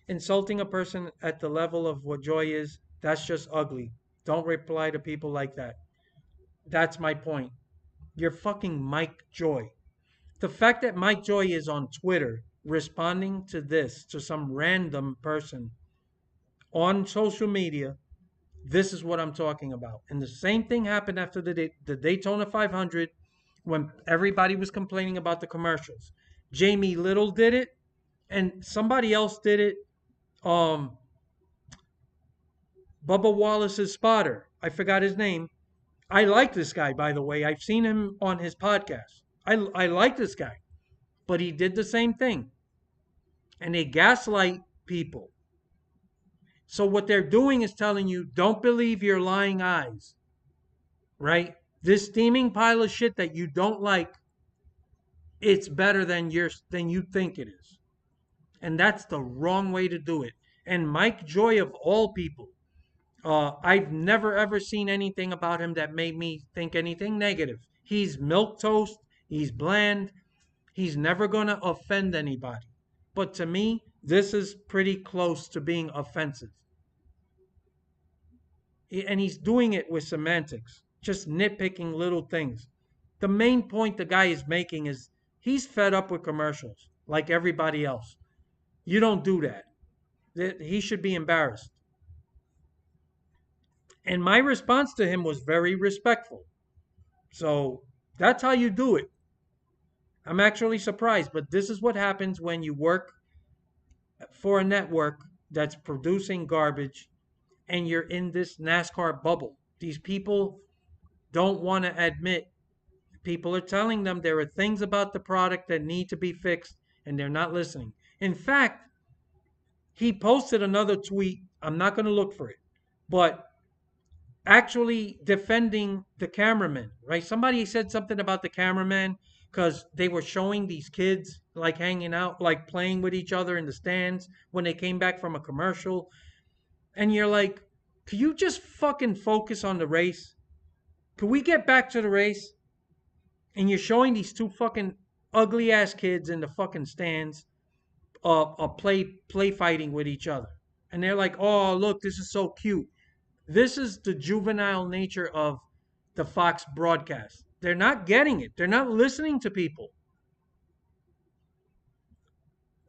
Insulting a person at the level of what joy is, that's just ugly. Don't reply to people like that. That's my point. You're fucking Mike Joy. The fact that Mike Joy is on Twitter responding to this to some random person on social media, this is what I'm talking about. And the same thing happened after the Daytona 500 when everybody was complaining about the commercials. Jamie Little did it, and somebody else did it. Um, Bubba Wallace's spotter. I forgot his name. I like this guy, by the way. I've seen him on his podcast. I like this guy, but he did the same thing, and they gaslight people. So what they're doing is telling you, don't believe your lying eyes, right? This steaming pile of shit that you don't like, it's better than you think it is, and that's the wrong way to do it. And Mike Joy of all people, I've never ever seen anything about him that made me think anything negative. He's milk toast. He's bland. He's never going to offend anybody. But to me, this is pretty close to being offensive. And he's doing it with semantics, just nitpicking little things. The main point the guy is making is he's fed up with commercials like everybody else. You don't do that. He should be embarrassed. And my response to him was very respectful. So that's how you do it. I'm actually surprised, but this is what happens when you work for a network that's producing garbage and you're in this NASCAR bubble. These people don't want to admit. People are telling them there are things about the product that need to be fixed and they're not listening. In fact, he posted another tweet. I'm not going to look for it, but actually defending the cameraman, right? Somebody said something about the cameraman because they were showing these kids like hanging out, like playing with each other in the stands when they came back from a commercial. And you're like, could you just fucking focus on the race? Could we get back to the race? And you're showing these two fucking ugly ass kids in the fucking stands play fighting with each other. And they're like, oh, look, this is so cute. This is the juvenile nature of the Fox broadcast. They're not getting it. They're not listening to people.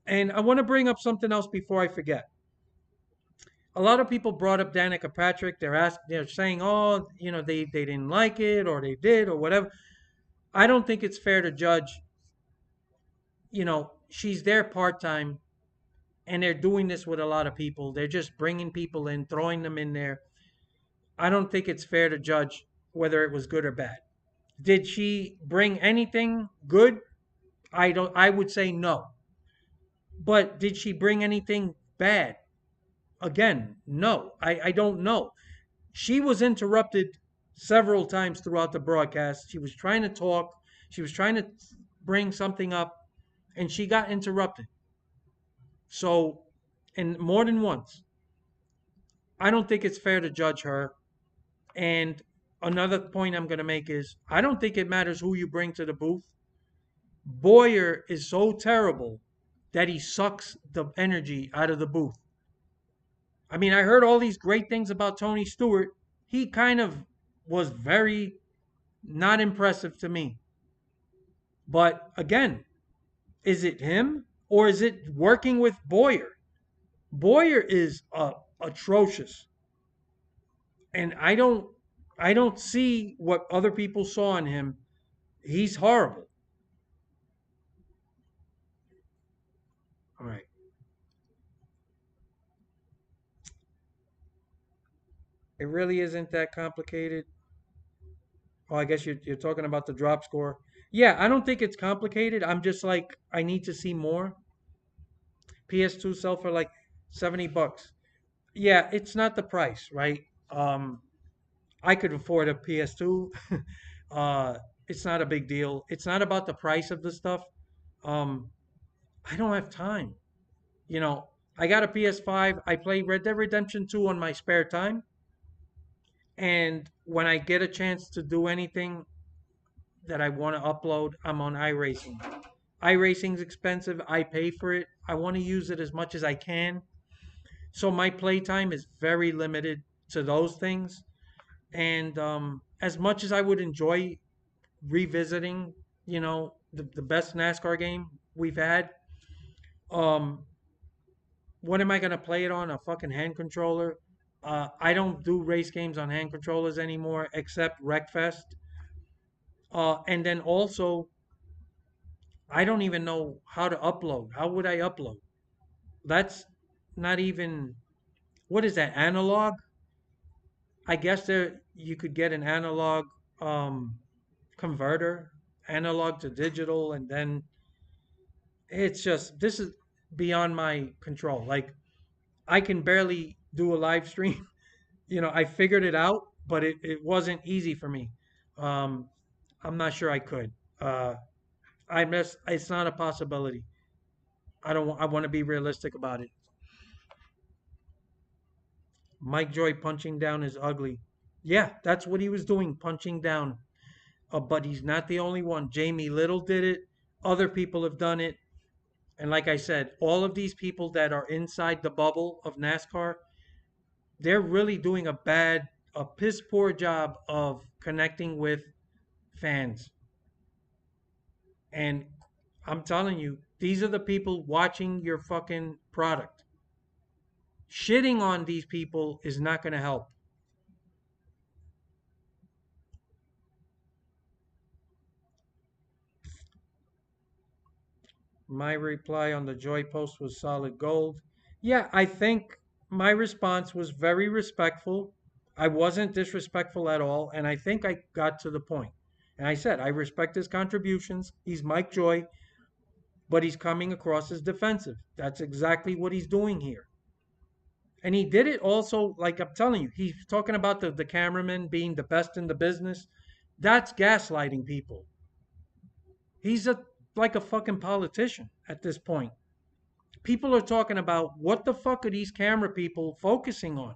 And I want to bring up something else before I forget. A lot of people brought up Danica Patrick. They're saying, oh, they didn't like it or they did or whatever. I don't think it's fair to judge. She's there part time. And they're doing this with a lot of people. They're just bringing people in, throwing them in there. I don't think it's fair to judge whether it was good or bad. Did she bring anything good? I would say no. But did she bring anything bad? Again, no. I don't know. She was interrupted several times throughout the broadcast. She was trying to talk, she was trying to bring something up, and she got interrupted. So, and more than once, I don't think it's fair to judge her. And another point I'm going to make is I don't think it matters who you bring to the booth. Boyer is so terrible that he sucks the energy out of the booth. I mean, I heard all these great things about Tony Stewart. He kind of was very not impressive to me. But again, is it him or is it working with Boyer? Boyer is atrocious, and I don't see what other people saw in him. He's horrible. All right, it really isn't that complicated. Oh, I guess you're talking about the drop score. Yeah, I don't think it's complicated. I'm just like I need to see more. PS2 sell for like $70. Yeah, it's not the price, right? I could afford a PS2. uh, it's not a big deal. It's not about the price of the stuff. Um, I don't have time. You know, I got a PS5. I play Red Dead Redemption 2 on my spare time. And when I get a chance to do anything that I want to upload, I'm on iRacing. iRacing's expensive. I pay for it. I want to use it as much as I can. So my playtime is very limited to those things. And as much as I would enjoy revisiting, the best NASCAR game we've had, um, what am I going to play it on? A fucking hand controller? I don't do race games on hand controllers anymore except Wreckfest. And then also, I don't even know how to upload. How would I upload? That's not even, what is that, analog? I guess there you could get an analog um, converter, analog to digital, and then it's just, this is beyond my control. Like, I can barely do a live stream. I figured it out, but it wasn't easy for me. Um, I'm not sure I could. Uh, it's not a possibility. I don't. I want to be realistic about it. Mike Joy punching down is ugly. Yeah, that's what he was doing, punching down. But he's not the only one. Jamie Little did it. Other people have done it. And like I said, all of these people that are inside the bubble of NASCAR, they're really doing a piss poor job of connecting with fans. And I'm telling you, these are the people watching your fucking product. Shitting on these people is not going to help. My reply on the Joy post was solid gold. Yeah, I think my response was very respectful. I wasn't disrespectful at all, and I think I got to the point. And I said, I respect his contributions. He's Mike Joy, but he's coming across as defensive. That's exactly what he's doing here. And he did it also, like I'm telling you, he's talking about the cameraman being the best in the business. That's gaslighting people. He's like a fucking politician at this point. People are talking about what the fuck are these camera people focusing on?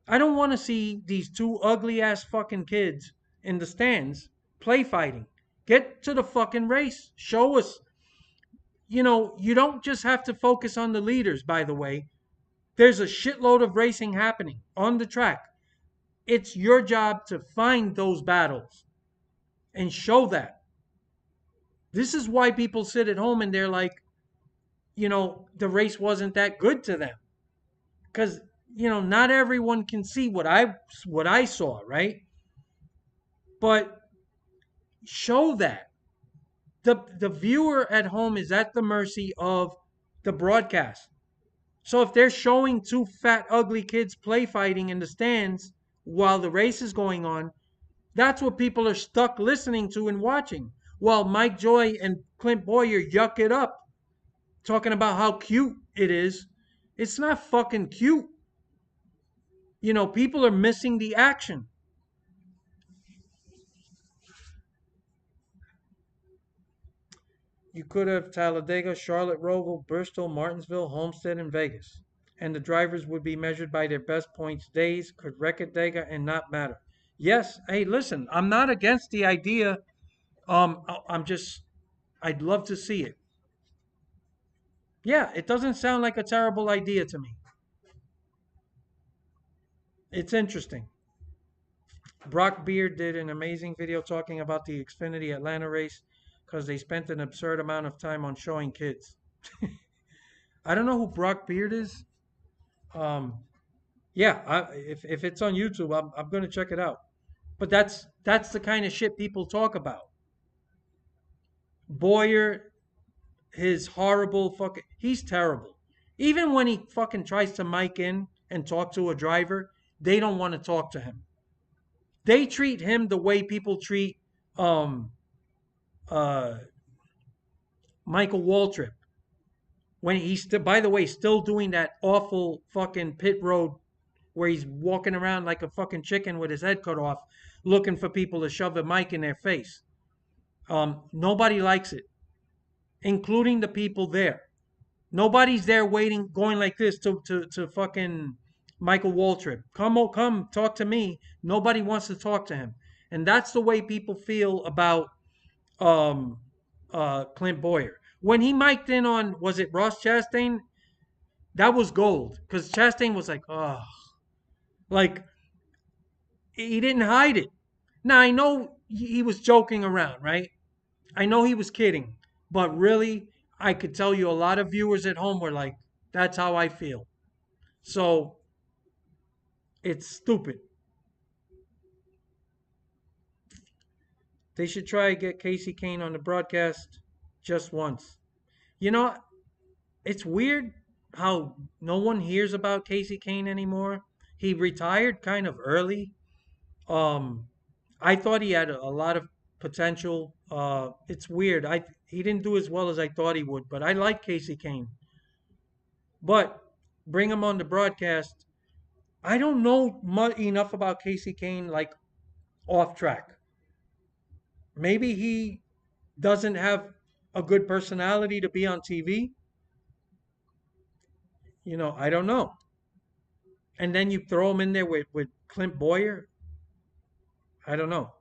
I don't want to see these two ugly ass fucking kids in the stands play fighting. Get to the fucking race. Show us. You don't just have to focus on the leaders, by the way. There's a shitload of racing happening on the track. It's your job to find those battles and show that. This is why people sit at home and they're like, the race wasn't that good to them. Because, not everyone can see what I saw, right? But show that. The viewer at home is at the mercy of the broadcast. So if they're showing two fat, ugly kids play fighting in the stands while the race is going on, that's what people are stuck listening to and watching. While Mike Joy and Clint Boyer yuck it up, talking about how cute it is. It's not fucking cute. People are missing the action. You could have Talladega, Charlotte Roval, Bristol, Martinsville, Homestead, and Vegas. And the drivers would be measured by their best points days, could record Dega and not matter. Yes, hey, listen, I'm not against the idea. I'm just, I'd love to see it. Yeah, it doesn't sound like a terrible idea to me. It's interesting. Brock Beard did an amazing video talking about the Xfinity Atlanta race because they spent an absurd amount of time on showing kids. I don't know who Brock Beard is. Um, yeah, if it's on YouTube, I'm gonna check it out. But that's the kind of shit people talk about. Boyer, his horrible fucking, he's terrible. Even when he fucking tries to mic in and talk to a driver, they don't want to talk to him. They treat him the way people treat um uh Michael Waltrip when he's still, by the way, still doing that awful fucking pit road where he's walking around like a fucking chicken with his head cut off, looking for people to shove a mic in their face. Nobody likes it, including the people there. Nobody's there waiting, going like this to fucking Michael Waltrip. Come, oh, come, talk to me. Nobody wants to talk to him, and that's the way people feel about um, Clint Boyer. When he mic'd in on, was it Ross Chastain? That was gold because Chastain was like, oh, like he didn't hide it. Now I know he was joking around, right? I know he was kidding, but really, I could tell you a lot of viewers at home were like, that's how I feel. So it's stupid. They should try to get Casey Kane on the broadcast just once. You know, it's weird how no one hears about Casey Kane anymore. He retired kind of early. Um, I thought he had a lot of potential. It's weird. He didn't do as well as I thought he would, but I like Casey Kane. But bring him on the broadcast. I don't know enough about Casey Kane, like off track. Maybe he doesn't have a good personality to be on TV. I don't know. And then you throw him in there with Clint Boyer. I don't know.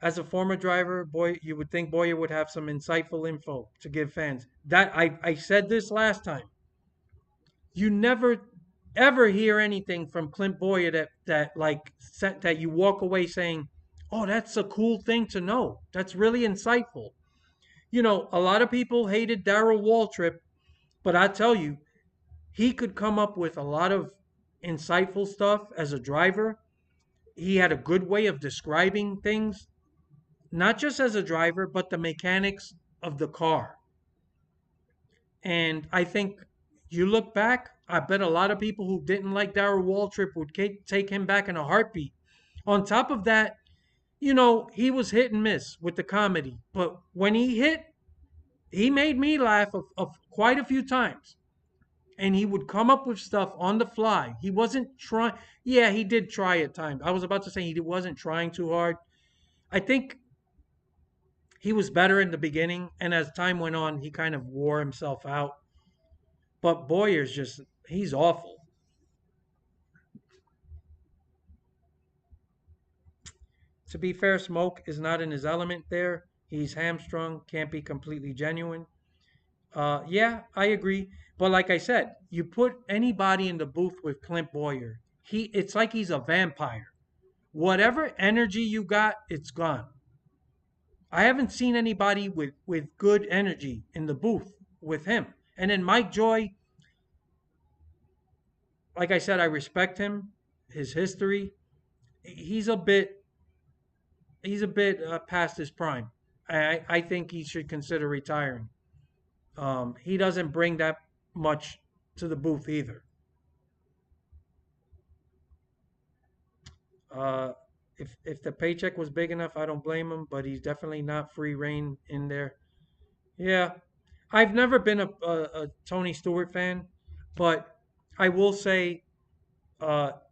As a former driver, boy, you would think Boyer would have some insightful info to give fans. That I said this last time. You never ever hear anything from Clint Boyer that you walk away saying, "Oh, that's a cool thing to know. That's really insightful." A lot of people hated Darrell Waltrip, but I tell you, he could come up with a lot of insightful stuff as a driver. He had a good way of describing things, not just as a driver, but the mechanics of the car. And I think you look back, I bet a lot of people who didn't like Darrell Waltrip would take him back in a heartbeat. On top of that, he was hit and miss with the comedy. But when he hit, he made me laugh of quite a few times. And he would come up with stuff on the fly. He wasn't trying. Yeah, he did try at times. I was about to say he wasn't trying too hard. I think he was better in the beginning, and as time went on, he kind of wore himself out. But Boyer's he's awful. To be fair, Smoke is not in his element there. He's hamstrung, can't be completely genuine. Yeah, I agree. But like I said, you put anybody in the booth with Clint Boyer, it's like he's a vampire. Whatever energy you got, it's gone. I haven't seen anybody with good energy in the booth with him. And then Mike Joy, like I said, I respect him, his history. He's a bit past his prime. I think he should consider retiring. He doesn't bring that much. to the booth either. Uh, if the paycheck was big enough, I don't blame him, but he's definitely not free reign in there. Yeah, I've never been a Tony Stewart fan, but I will say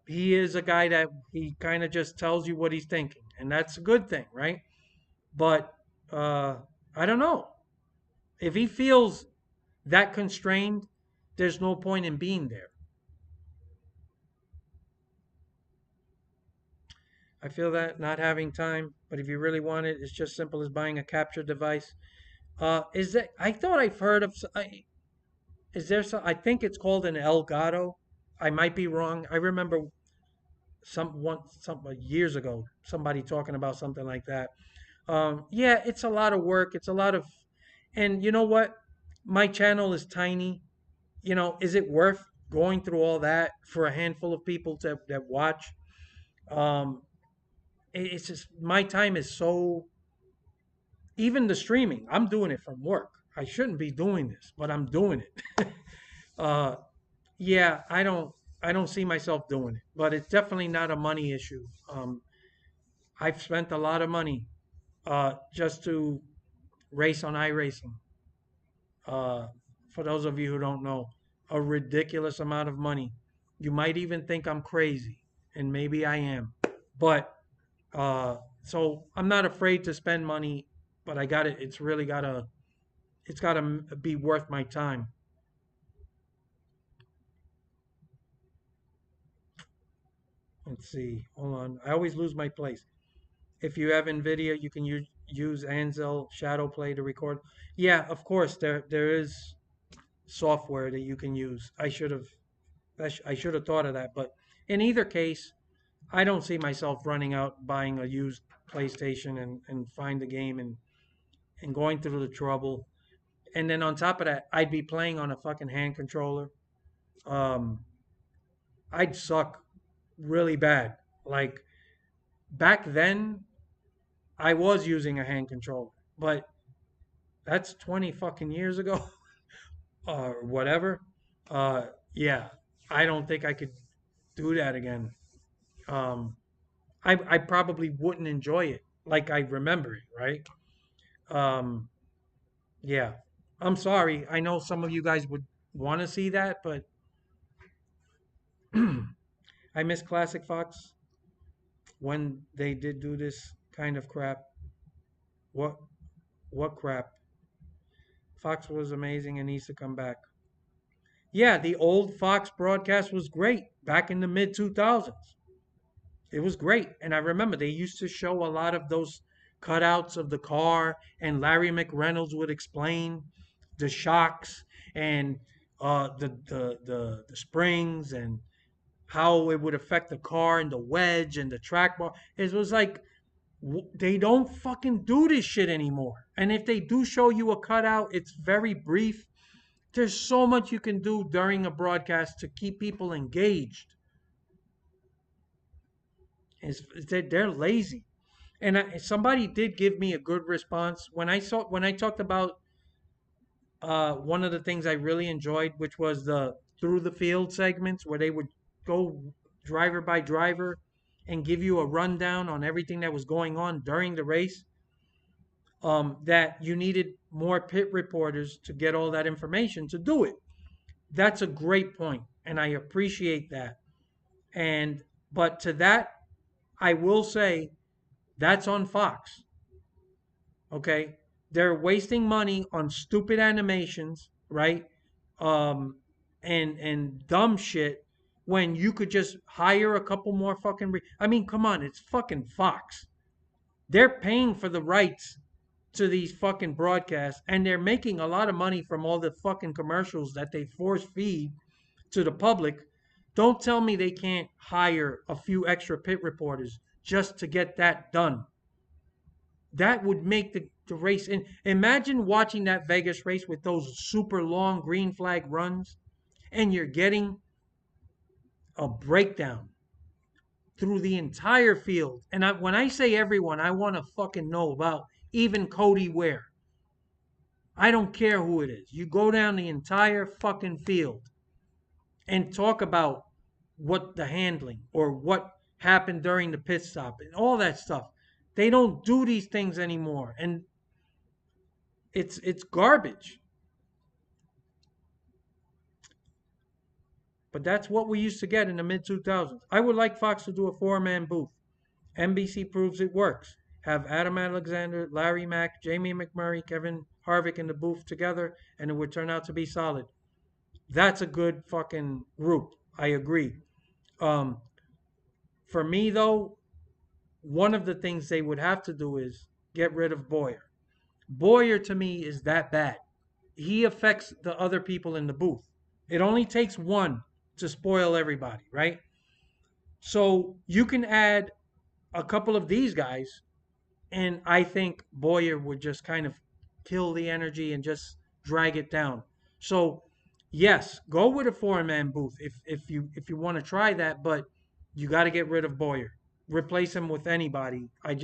he is a guy that he kind of just tells you what he's thinking, and that's a good thing, right? But uh, I don't know if he feels that constrained. There's no point in being there. I feel that not having time, but if you really want it, it's just simple as buying a capture device. Is that? I thought I've heard of. Is there some? I think it's called an Elgato. I might be wrong. I remember some years ago somebody talking about something like that. Yeah, it's a lot of work. It's a lot of, and you know what? My channel is tiny. Is it worth going through all that for a handful of people to that watch? Um, it's just my time is so. Even the streaming, I'm doing it from work. I shouldn't be doing this, but I'm doing it. uh, yeah, I don't see myself doing it, but it's definitely not a money issue. I've spent a lot of money just to race on iRacing. Uh, for those of you who don't know, a ridiculous amount of money. You might even think I'm crazy, and maybe I am. But so I'm not afraid to spend money, but I got it. It's gotta be worth my time. Let's see. Hold on. I always lose my place. If you have NVIDIA, you can use Ansel Shadowplay to record. Yeah, of course. There is software that you can use. I should have thought of that. But in either case, I don't see myself running out buying a used PlayStation and find the game and going through the trouble. And then on top of that, I'd be playing on a fucking hand controller. Um, I'd suck really bad. Like back then, I was using a hand controller, but that's 20 fucking years ago or whatever. Uh, yeah, I don't think I could do that again. Um, I probably wouldn't enjoy it like I remember it, right? Um, yeah, I'm sorry. I know some of you guys would want to see that, but I miss Classic Fox when they did do this kind of crap. What what crap? Fox was amazing and needs to come back. Yeah, the old Fox broadcast was great back in the mid 2000s. It was great. And I remember they used to show a lot of those cutouts of the car, and Larry McReynolds would explain the shocks and the springs and how it would affect the car and the wedge and the track bar. It was like they don't fucking do this shit anymore. And if they do show you a cutout, it's very brief. There's so much you can do during a broadcast to keep people engaged. They're lazy. And somebody did give me a good response when I talked about one of the things I really enjoyed, which was the through the field segments where they would go driver by driver and give you a rundown on everything that was going on during the race. That you needed more pit reporters to get all that information to do it. That's a great point, and I appreciate that. And but to that, I will say that's on Fox. Okay, they're wasting money on stupid animations, right? Um, and dumb shit when you could just hire a couple more fucking. I mean, come on, it's fucking Fox. They're paying for the rights to these fucking broadcasts, and they're making a lot of money from all the fucking commercials that they force feed to the public. Don't tell me they can't hire a few extra pit reporters just to get that done. That would make the race. And imagine watching that Vegas race with those super long green flag runs, and you're getting a breakdown through the entire field. And when I say everyone, I want to fucking know about even Cody Ware. I don't care who it is. You go down the entire fucking field and talk about what the handling or what happened during the pit stop and all that stuff. They don't do these things anymore, and it's garbage. But that's what we used to get in the mid 2000s. I would like Fox to do a four-man booth. NBC proves it works. Have Adam Alexander, Larry Mack, Jamie McMurray, Kevin Harvick in the booth together, and it would turn out to be solid. That's a good fucking group. I agree. Um, for me though, one of the things they would have to do is get rid of Boyer. Boyer to me is that bad. He affects the other people in the booth. It only takes one to spoil everybody, right? So you can add a couple of these guys, and I think Boyer would just kind of kill the energy and just drag it down. So yes, go with a four-man booth if you want to try that, but you got to get rid of Boyer. Replace him with anybody. I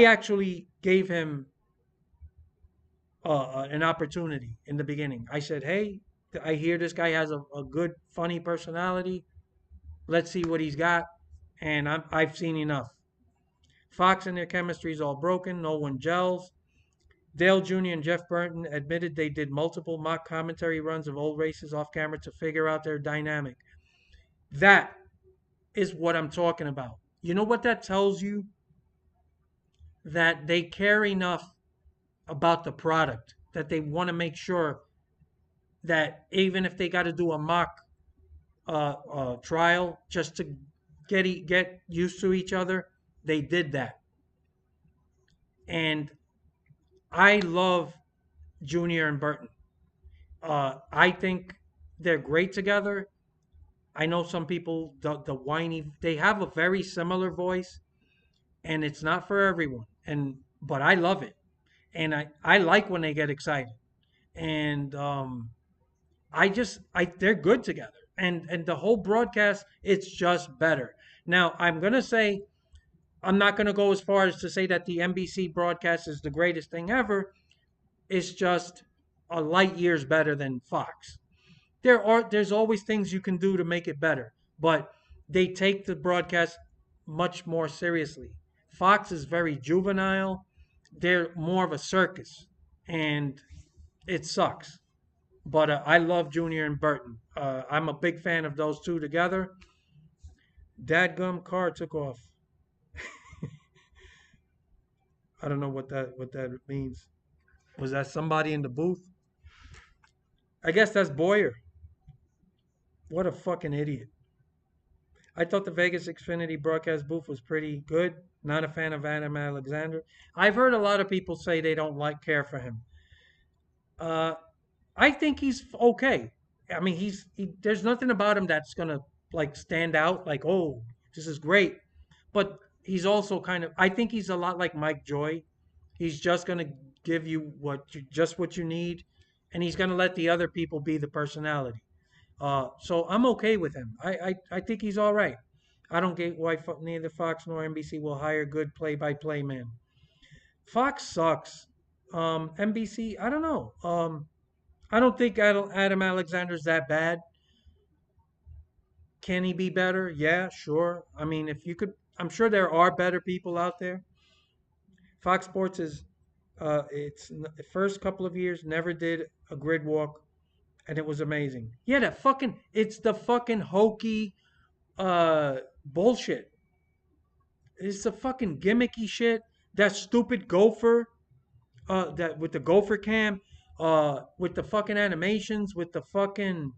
actually gave him an opportunity in the beginning. I said, hey, I hear this guy has a good, funny personality. Let's see what he's got. And I've seen enough. Fox and their chemistry is all broken. No one gels. Dale Jr. and Jeff Burton admitted they did multiple mock commentary runs of old races off camera to figure out their dynamic. That is what I'm talking about. You know what that tells you? That they care enough about the product that they want to make sure that even if they got to do a mock trial just to get used to each other, they did that. And I love Junior and Burton. I think they're great together. I know some people, the whiny, they have a very similar voice, and it's not for everyone. But I love it, and I like when they get excited, and they're good together, and the whole broadcast, it's just better. Now I'm gonna say I'm not gonna go as far as to say that the NBC broadcast is the greatest thing ever. It's just a light years better than Fox. There's always things you can do to make it better, but they take the broadcast much more seriously. Fox is very juvenile. They're more of a circus, and it sucks. But I love Junior and Burton. I'm a big fan of those two together. Dadgum car took off. I don't know what that means. Was that somebody in the booth? I guess that's Boyer. What a fucking idiot. I thought the Vegas Xfinity broadcast booth was pretty good. Not a fan of Adam Alexander. I've heard a lot of people say they don't care for him. Uh, I think he's okay. I mean, there's nothing about him that's gonna like stand out. Like, oh, this is great. But he's also kind of. I think he's a lot like Mike Joy. He's just gonna give you what you need, and he's gonna let the other people be the personality. So I'm okay with him. I think he's all right. I don't get why neither Fox nor NBC will hire good play-by-play man. Fox sucks. NBC, I don't know. I don't think Adam Alexander's that bad. Can he be better? Yeah, sure. I mean, if you could, I'm sure there are better people out there. Fox Sports the first couple of years never did a grid walk, and it was amazing. Yeah, it's the fucking hokey bullshit. It's the fucking gimmicky shit. That stupid gopher, that with the gopher cam, with the fucking animations, with the fucking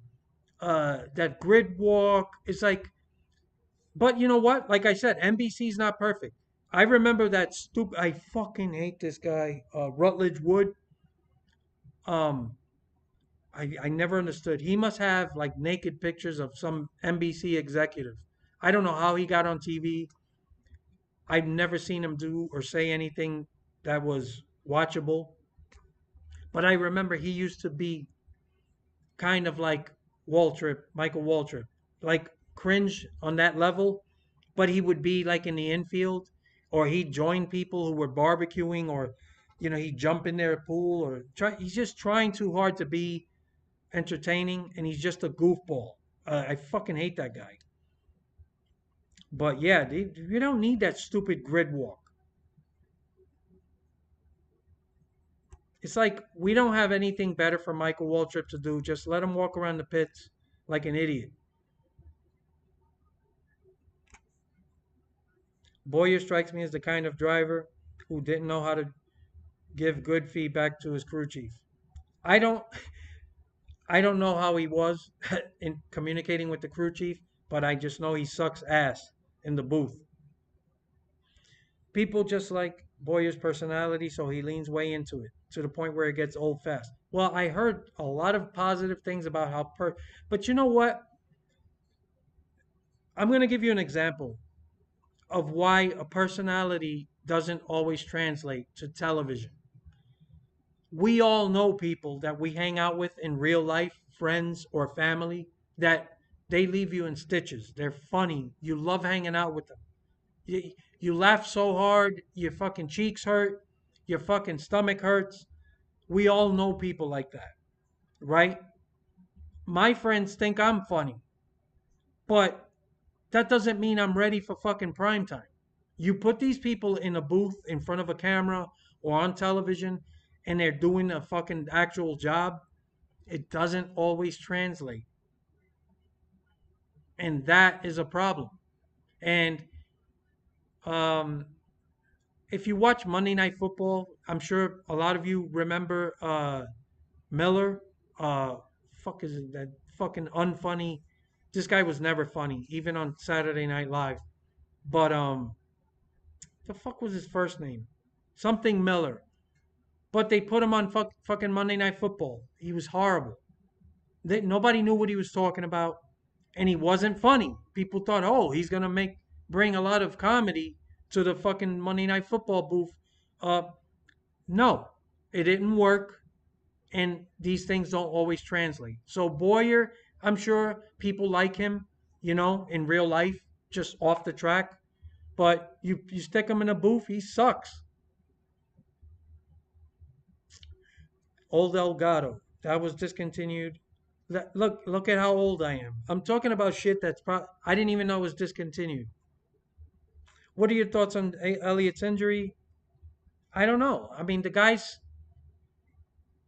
that grid walk. It's like, but you know what? Like I said, NBC's not perfect. I remember that stupid. I fucking hate this guy, Rutledge Wood. Um, I never understood. He must have like naked pictures of some NBC executive. I don't know how he got on TV. I've never seen him do or say anything that was watchable. But I remember he used to be kind of like Michael Waltrip, like cringe on that level. But he would be like in the infield, or he'd join people who were barbecuing, or he'd jump in their pool, or he's just trying too hard to be entertaining, and he's just a goofball. I fucking hate that guy. But yeah, you don't need that stupid grid walk. It's like we don't have anything better for Michael Waltrip to do. Just let him walk around the pits like an idiot. Boyer strikes me as the kind of driver who didn't know how to give good feedback to his crew chief. I don't I don't know how he was in communicating with the crew chief, but I just know he sucks ass in the booth. People just like Boyer's personality, so he leans way into it to the point where it gets old fast. Well, I heard a lot of positive things about but you know what? I'm going to give you an example of why a personality doesn't always translate to television. We all know people that we hang out with in real life, friends or family, that they leave you in stitches. They're funny. You love hanging out with them. You laugh so hard, your fucking cheeks hurt, your fucking stomach hurts. We all know people like that, right? My friends think I'm funny, but that doesn't mean I'm ready for fucking prime time. You put these people in a booth in front of a camera or on television and they're doing a fucking actual job, it doesn't always translate. And that is a problem. And um, if you watch Monday Night Football, I'm sure a lot of you remember Miller. Uh, fuck is it that fucking unfunny? This guy was never funny, even on Saturday Night Live. But the fuck was his first name? Something Miller. But they put him on fucking Monday Night Football. He was horrible. Nobody knew what he was talking about, and he wasn't funny. People thought, oh, he's gonna bring a lot of comedy to the fucking Monday Night Football booth. Uh, no, it didn't work, and these things don't always translate. So Boyer, I'm sure people like him, in real life, just off the track. But you stick him in a booth, he sucks. Old Elgato, that was discontinued. Look at how old I am. I'm talking about shit I didn't even know was discontinued. What are your thoughts on Elliott's injury? I don't know. I mean,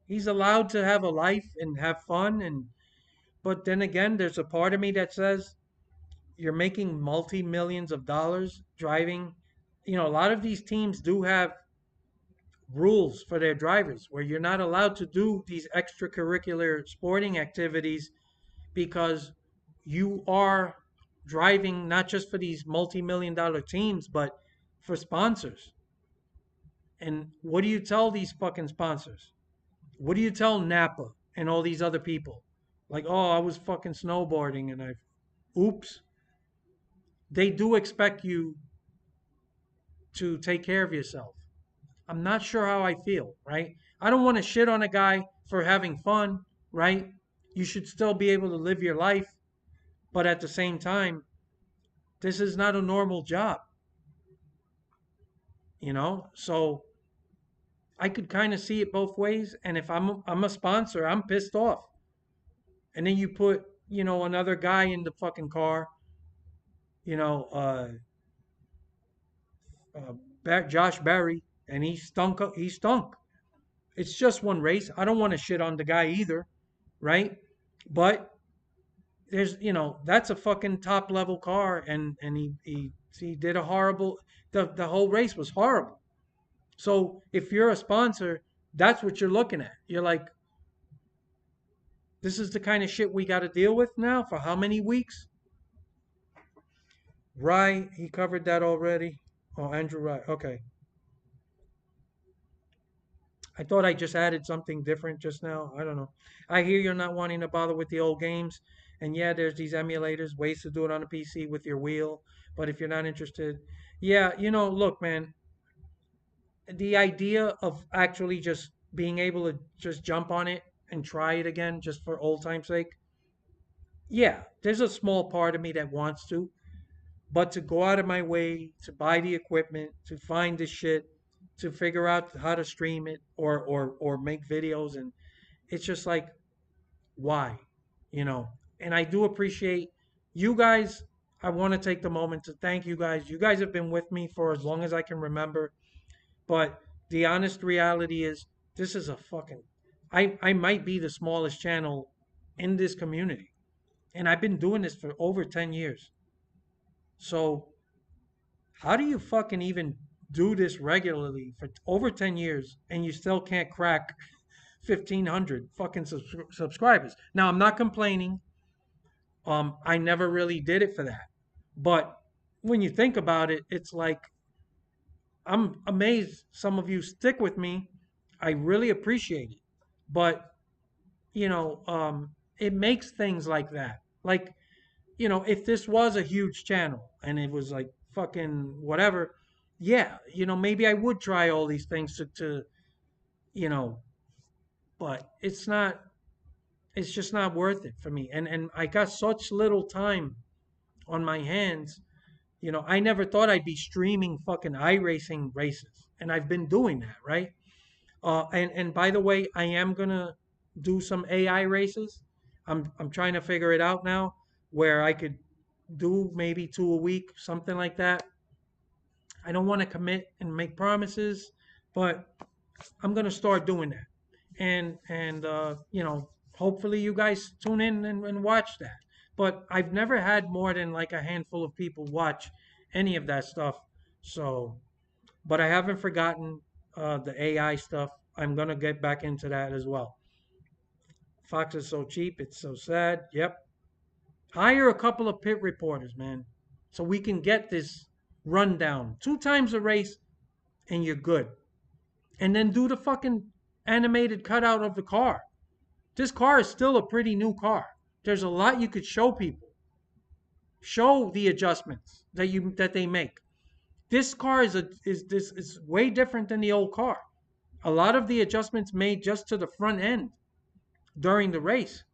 he's allowed to have a life and have fun, but then again, there's a part of me that says you're making multi millions of dollars driving. A lot of these teams do have rules for their drivers where you're not allowed to do these extracurricular sporting activities because you are driving not just for these multi-million dollar teams, but for sponsors. And what do you tell these fucking sponsors? What do you tell Napa and all these other people? Like, oh, I was fucking snowboarding and oops. They do expect you to take care of yourself. I'm not sure how I feel, right? I don't want to shit on a guy for having fun, right? You should still be able to live your life, but at the same time, this is not a normal job, So I could kind of see it both ways. And if I'm a sponsor, I'm pissed off. And then you put, another guy in the fucking car, you know, uh, Josh Berry, and he stunk. He stunk. It's just one race. I don't want to shit on the guy either, right? But that's a fucking top level car, and he did a horrible. The whole race was horrible. So if you're a sponsor, that's what you're looking at. You're like, this is the kind of shit we got to deal with now for how many weeks? Rye, he covered that already. Oh, Andrew Rye. Okay. I thought I just added something different just now. I don't know. I hear you're not wanting to bother with the old games. And yeah, there's these emulators, ways to do it on a PC with your wheel. But if you're not interested, yeah, look, man, the idea of actually just being able to just jump on it and try it again just for old time's sake, yeah, there's a small part of me that wants to, but to go out of my way to buy the equipment, to find the shit, to figure out how to stream it or make videos, and it's just like, why, you know. And I do appreciate you guys. I want to take the moment to thank you guys. You guys have been with me for as long as I can remember. But the honest reality is, this is a fucking. I might be the smallest channel in this community, and I've been doing this for over 10 years. So how do you fucking even do this regularly for over 10 years and you still can't crack 1,500 fucking subscribers? Now I'm not complaining. I never really did it for that. But when you think about it, it's like I'm amazed some of you stick with me. I really appreciate it. But, it makes things like that. Like, if this was a huge channel and it was like fucking whatever, yeah, maybe I would try all these things to you know, but it's just not worth it for me. And I got such little time on my hands. I never thought I'd be streaming fucking iRacing races, and I've been doing that, right? And by the way, I am gonna do some AI races. I'm trying to figure it out now, where I could do maybe two a week, something like that. I don't want to commit and make promises, but I'm gonna start doing that. And hopefully you guys tune in and watch that. But I've never had more than like a handful of people watch any of that stuff. So, but I haven't forgotten the AI stuff. I'm gonna get back into that as well. Fox is so cheap, it's so sad. Yep. Hire a couple of pit reporters, man, so we can get this rundown. Two times a race, and you're good. And then do the fucking animated cutout of the car. This car is still a pretty new car. There's a lot you could show people. Show the adjustments that they make. This car is way different than the old car. A lot of the adjustments made just to the front end during the race.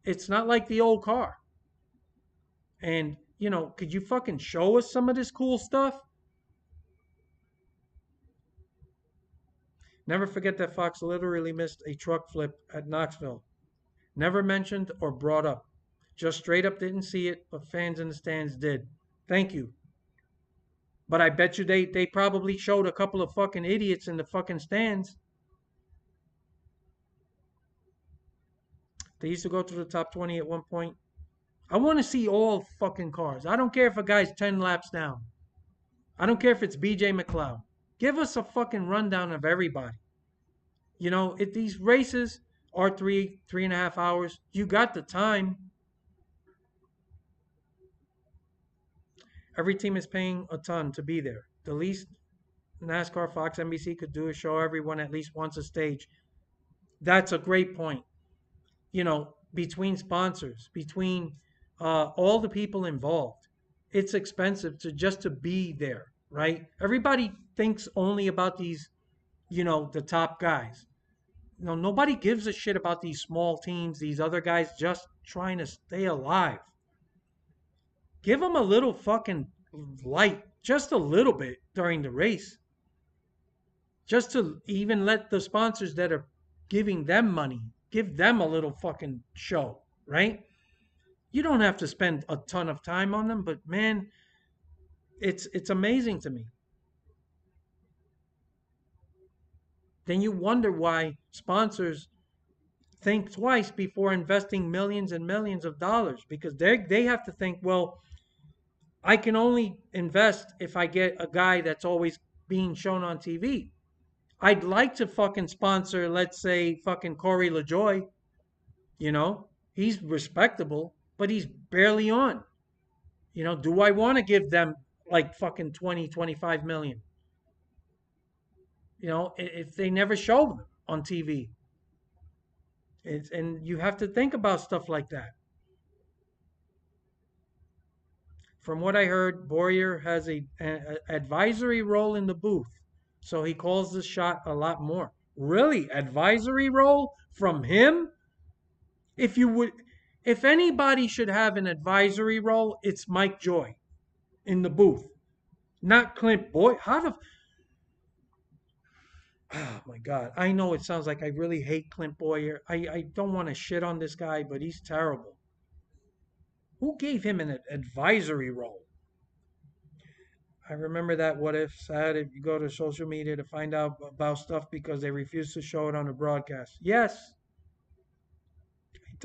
It's not like the old car. And, could you fucking show us some of this cool stuff? Never forget that Fox literally missed a truck flip at Knoxville. Never mentioned or brought up. Just straight up didn't see it, but fans in the stands did. Thank you. But I bet you they probably showed a couple of fucking idiots in the fucking stands. They used to go to the top 20 at one point. I want to see all fucking cars. I don't care if a guy's 10 laps down. I don't care if it's BJ McLeod. Give us a fucking rundown of everybody. If these races are 3.5 hours, you got the time. Every team is paying a ton to be there. The least NASCAR, Fox, NBC could do is show everyone at least once a stage. That's a great point. Between sponsors, between all the people involved, it's expensive to be there, right? Everybody thinks only about these, the top guys. Nobody gives a shit about these small teams, these other guys just trying to stay alive. Give them a little fucking light, just a little bit during the race. Just to even let the sponsors that are giving them money, give them a little fucking show, right? You don't have to spend a ton of time on them, but man, it's amazing to me. Then you wonder why sponsors think twice before investing millions and millions of dollars, because they have to think, well, I can only invest if I get a guy that's always being shown on TV. I'd like to fucking sponsor, let's say, fucking Corey LaJoy. He's respectable, but he's barely on. Do I want to give them like fucking 20, 25 million? If they never show them on TV. And you have to think about stuff like that. From what I heard, Boyer has a advisory role in the booth, so he calls the shot a lot more. Really, advisory role from him? If anybody should have an advisory role, it's Mike Joy in the booth, not Clint Boyer. Oh my God. I know it sounds like I really hate Clint Boyer. I don't want to shit on this guy, but he's terrible. Who gave him an advisory role? I remember that what if sad if you go to social media to find out about stuff because they refuse to show it on the broadcast. Yes.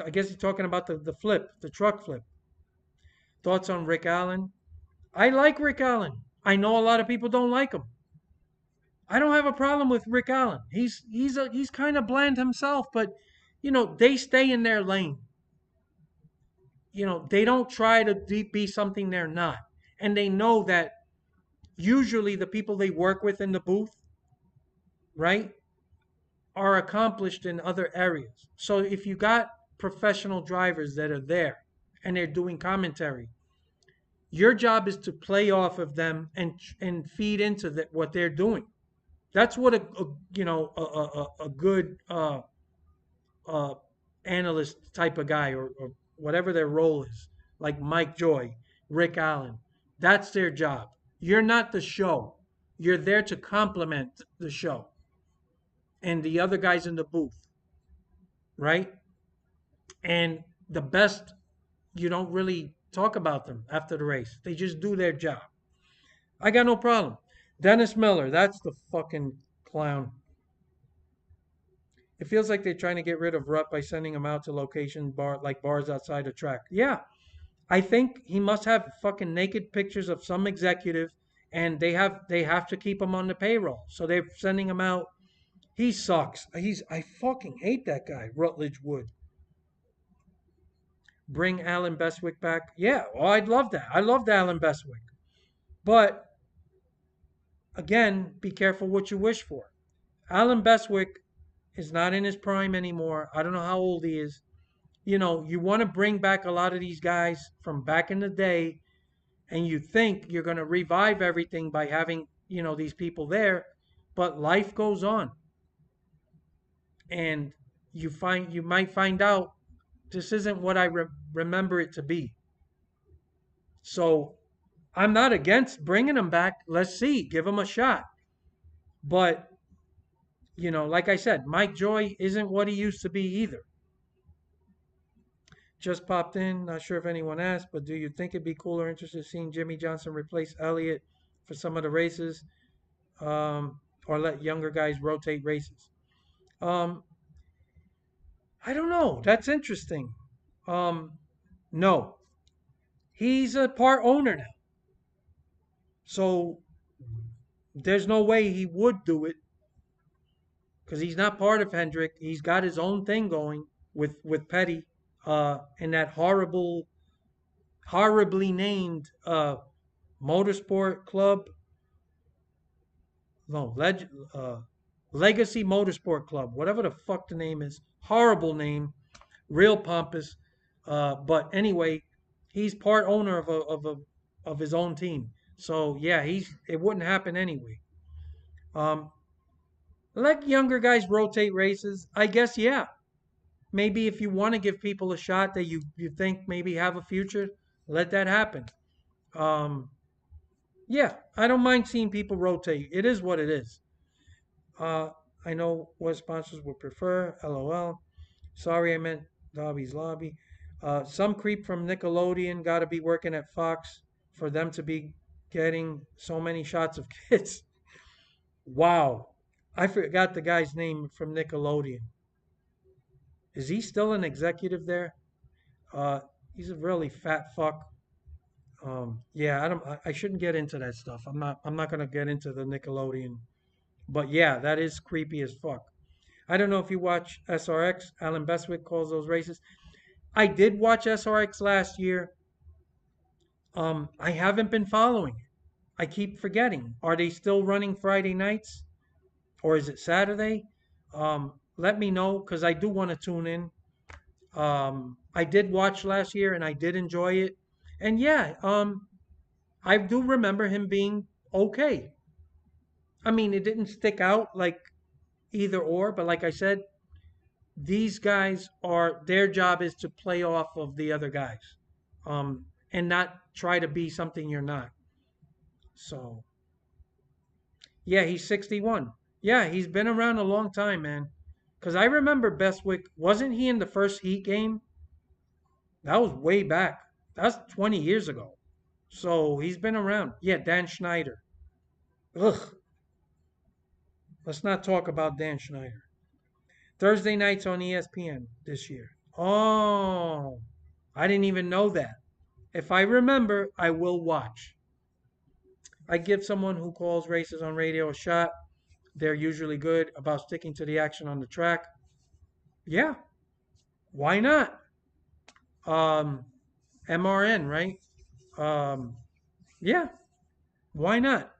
I guess you're talking about the flip, the truck flip. Thoughts on Rick Allen? I like Rick Allen. I know a lot of people don't like him. I don't have a problem with Rick Allen. He's kind of bland himself, but they stay in their lane. They don't try to be something they're not, and they know that usually the people they work with in the booth, right, are accomplished in other areas. So if you got professional drivers that are there and they're doing commentary, your job is to play off of them and feed into what they're doing. That's what a good uh, analyst type of guy or whatever their role is, like Mike Joy, Rick Allen. That's their job. You're not the show. You're there to complement the show and the other guys in the booth, right? And the best, you don't really talk about them after the race. They just do their job. I got no problem. Dennis Miller, that's the fucking clown. It feels like they're trying to get rid of Rutt by sending him out to like bars outside the track. Yeah, I think he must have fucking naked pictures of some executive, and they have to keep him on the payroll. So they're sending him out. He sucks. I fucking hate that guy, Rutledge Wood. Bring Alan Bestwick back. Yeah, well, I'd love that. I loved Alan Bestwick. But again, be careful what you wish for. Alan Bestwick is not in his prime anymore. I don't know how old he is. You want to bring back a lot of these guys from back in the day, and you think you're going to revive everything by having, these people there, but life goes on. And you might find out this isn't what I remember it to be. So I'm not against bringing them back. Let's see, give them a shot. But, like I said, Mike Joy isn't what he used to be either. Just popped in. Not sure if anyone asked, but do you think it'd be cool or interested seeing Jimmy Johnson replace Elliott for some of the races, or let younger guys rotate races? Um, I don't know. That's interesting. Um, no, he's a part owner now, so there's no way he would do it because he's not part of Hendrick. He's got his own thing going with Petty, in that horribly named motorsport club. No, Legacy Motorsport Club, whatever the fuck the name is. Horrible name, real pompous. But anyway, he's part owner of his own team. So yeah, it wouldn't happen anyway. Um, let younger guys rotate races. I guess yeah. Maybe if you want to give people a shot that you think maybe have a future, let that happen. Um, yeah, I don't mind seeing people rotate. It is what it is. Uh, I know what sponsors would prefer. LOL. Sorry, I meant Dobby's Lobby. Some creep from Nickelodeon got to be working at Fox for them to be getting so many shots of kids. Wow. I forgot the guy's name from Nickelodeon. Is he still an executive there? Uh, he's a really fat fuck. Yeah, I shouldn't get into that stuff. I'm not gonna get into the Nickelodeon. But yeah, that is creepy as fuck. I don't know if you watch SRX. Alan Bestwick calls those races. I did watch SRX last year. I haven't been following it. I keep forgetting. Are they still running Friday nights or is it Saturday? Let me know because I do want to tune in. I did watch last year and I did enjoy it. And yeah, I do remember him being okay. I mean, it didn't stick out like either or, but like I said, these guys are their job is to play off of the other guys, and not try to be something you're not. So yeah, he's 61. Yeah, he's been around a long time, man. Because I remember Bestwick, wasn't he in the first Heat game? That was way back. That's 20 years ago. So he's been around. Yeah, Dan Schneider. Ugh, let's not talk about Dan Schneider. Thursday nights on ESPN this year. Oh, I didn't even know that. If I remember, I will watch. I give someone who calls races on radio a shot. They're usually good about sticking to the action on the track. Yeah, why not? Um, MRN, right? Um, yeah, why not?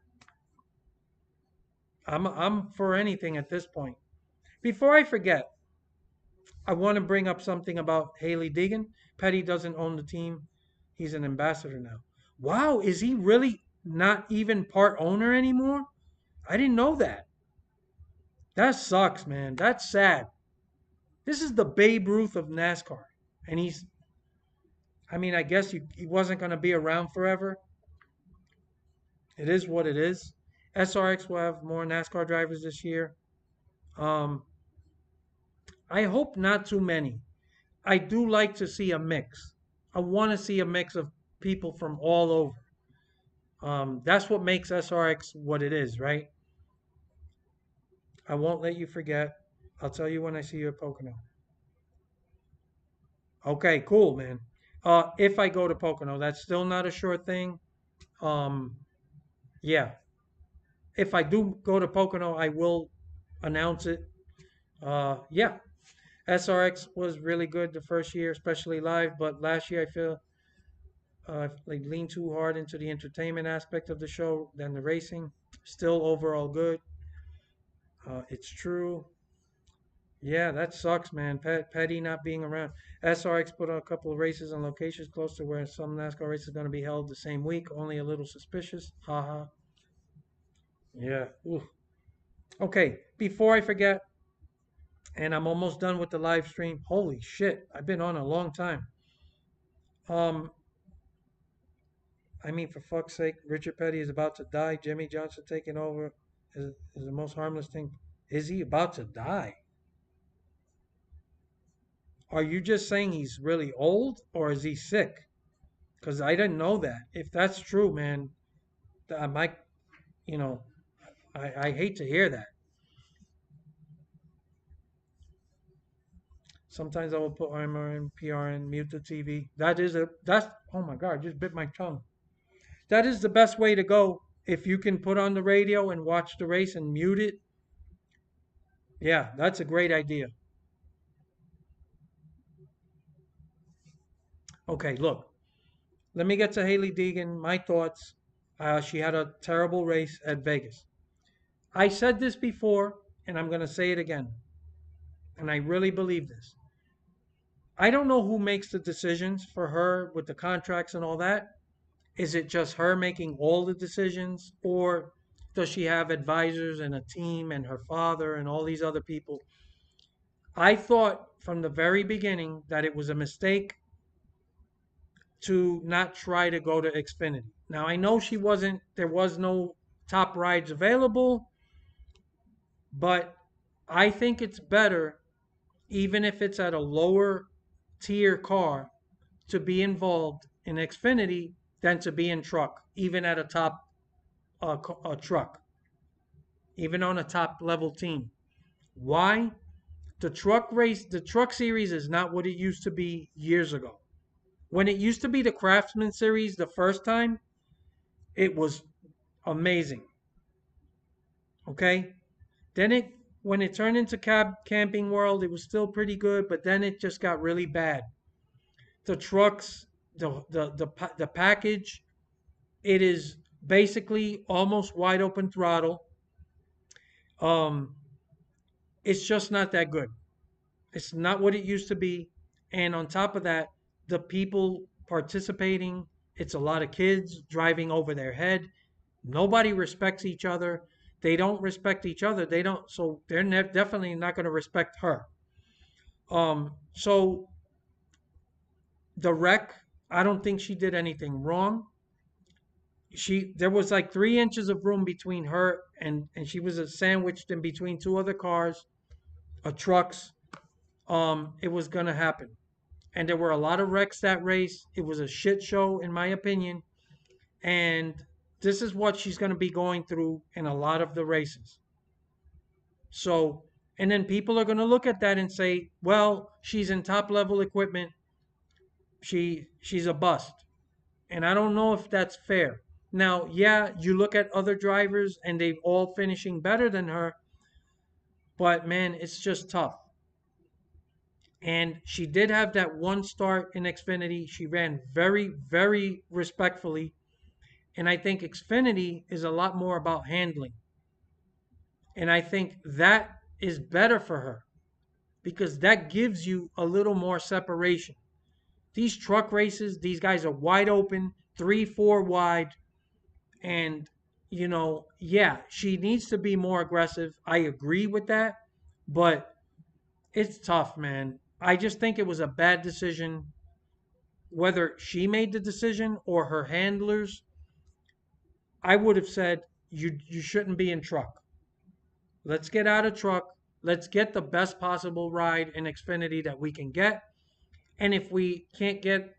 I'm for anything at this point. Before I forget, I want to bring up something about Haley Deegan. Petty doesn't own the team. He's an ambassador now. Wow, is he really not even part owner anymore? I didn't know that. That sucks, man. That's sad. This is the Babe Ruth of NASCAR. And I mean, I guess he wasn't going to be around forever. It is what it is. SRX will have more NASCAR drivers this year. Um, I hope not too many. I do like to see a mix. I want to see a mix of people from all over. That's what makes SRX what it is, right? I won't let you forget. I'll tell you when I see you at Pocono. Okay, cool, man. If I go to Pocono, that's still not a sure thing. Um, yeah. If I do go to Pocono, I will announce it. Yeah. SRX was really good the first year, especially live, but last year I feel like leaned too hard into the entertainment aspect of the show than the racing. Still overall good. It's true. Yeah, that sucks, man. Petty not being around. SRX put on a couple of races on locations close to where some NASCAR races are going to be held the same week. Only a little suspicious. Haha. Yeah. Oof. Okay, before I forget, and I'm almost done with the live stream. Holy shit, I've been on a long time. Um, I mean, for fuck's sake, Richard Petty is about to die. Jimmy Johnson taking over is the most harmless thing. Is he about to die? Are you just saying he's really old or is he sick? Because I didn't know that. If that's true, man, I might, you know, I hate to hear that. Sometimes I will put armor in, PR and mute the TV. Oh my God, I just bit my tongue. That is the best way to go. If you can put on the radio and watch the race and mute it, yeah, that's a great idea. Okay, look, let me get to Haley Deegan. My thoughts. She had a terrible race at Vegas. I said this before, and I'm going to say it again. And I really believe this. I don't know who makes the decisions for her with the contracts and all that. Is it just her making all the decisions, or does she have advisors and a team and her father and all these other people? I thought from the very beginning that it was a mistake to not try to go to Xfinity. Now, I know there was no top rides available, but I think it's better, even if it's at a lower tier car, to be involved in Xfinity than to be in truck, even at a top truck, even on a top level team. Why? The truck series is not what it used to be years ago. When it used to be the Craftsman series the first time, it was amazing. Okay? Then when it turned into Camping World, it was still pretty good, but then it just got really bad. The trucks, the package, it is basically almost wide open throttle. Um, it's just not that good. It's not what it used to be. And on top of that, the people participating, it's a lot of kids driving over their head. Nobody respects each other. They don't respect each other. They don't, so they're definitely not going to respect her. So the wreck, I don't think she did anything wrong. there was like 3 inches of room between her and she was sandwiched in between two other cars, trucks. It was gonna happen. And there were a lot of wrecks that race. It was a shit show, in my opinion. And this is what she's gonna be going through in a lot of the races. So, and then people are gonna look at that and say, well, she's in top level equipment. She's a bust. And I don't know if that's fair. Now, yeah, you look at other drivers and they all finishing better than her, but man, it's just tough. And she did have that one start in Xfinity. She ran very, very respectfully. And I think Xfinity is a lot more about handling. And I think that is better for her because that gives you a little more separation. These truck races, these guys are wide open, 3, 4 wide. And, yeah, she needs to be more aggressive. I agree with that. But it's tough, man. I just think it was a bad decision. Whether she made the decision or her handlers, I would have said you shouldn't be in truck. Let's get out of truck. Let's get the best possible ride in Xfinity that we can get. And if we can't get,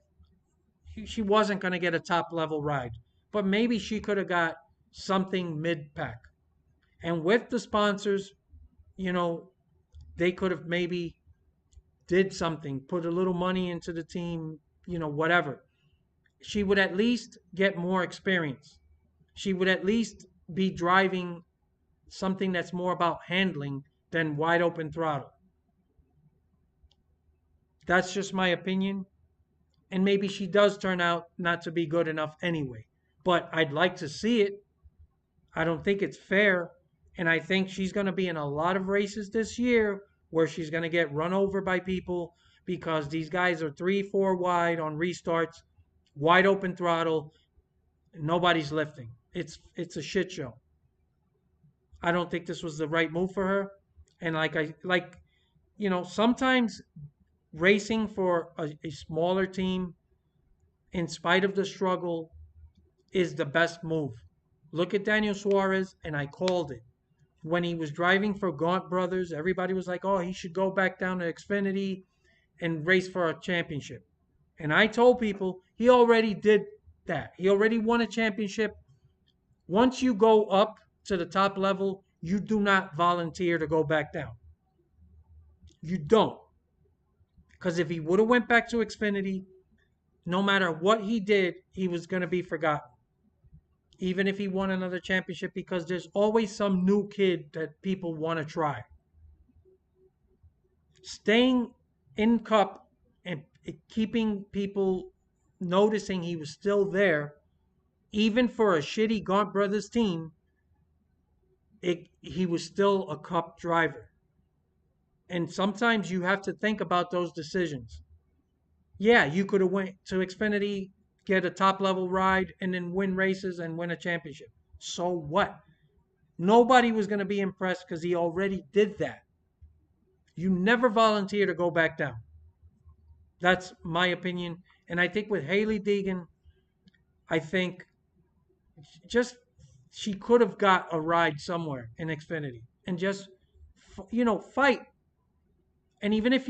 she wasn't going to get a top level ride, but maybe she could have got something mid pack. And with the sponsors, you know, they could have maybe did something, put a little money into the team, whatever. She would at least get more experience. She would at least be driving something that's more about handling than wide open throttle. That's just my opinion. And maybe she does turn out not to be good enough anyway. But I'd like to see it. I don't think it's fair. And I think she's going to be in a lot of races this year where she's going to get run over by people because these guys are 3, 4 wide on restarts, wide open throttle. Nobody's lifting. It's a shit show. I don't think this was the right move for her. And sometimes racing for a smaller team, in spite of the struggle, is the best move. Look at Daniel Suarez, and I called it. When he was driving for Gaunt Brothers, everybody was like, oh, he should go back down to Xfinity and race for a championship. And I told people he already did that. He already won a championship. Once you go up to the top level, you do not volunteer to go back down. You don't. Because if he would have went back to Xfinity, no matter what he did, he was going to be forgotten. Even if he won another championship, because there's always some new kid that people want to try. Staying in Cup and keeping people noticing he was still there, even for a shitty Gaunt Brothers team, he was still a Cup driver. And sometimes you have to think about those decisions. Yeah, you could have went to Xfinity, get a top level ride, and then win races and win a championship. So what? Nobody was going to be impressed because he already did that. You never volunteer to go back down. That's my opinion. And I think with Hailie Deegan, I think just she could have got a ride somewhere in Xfinity and just, fight. And even if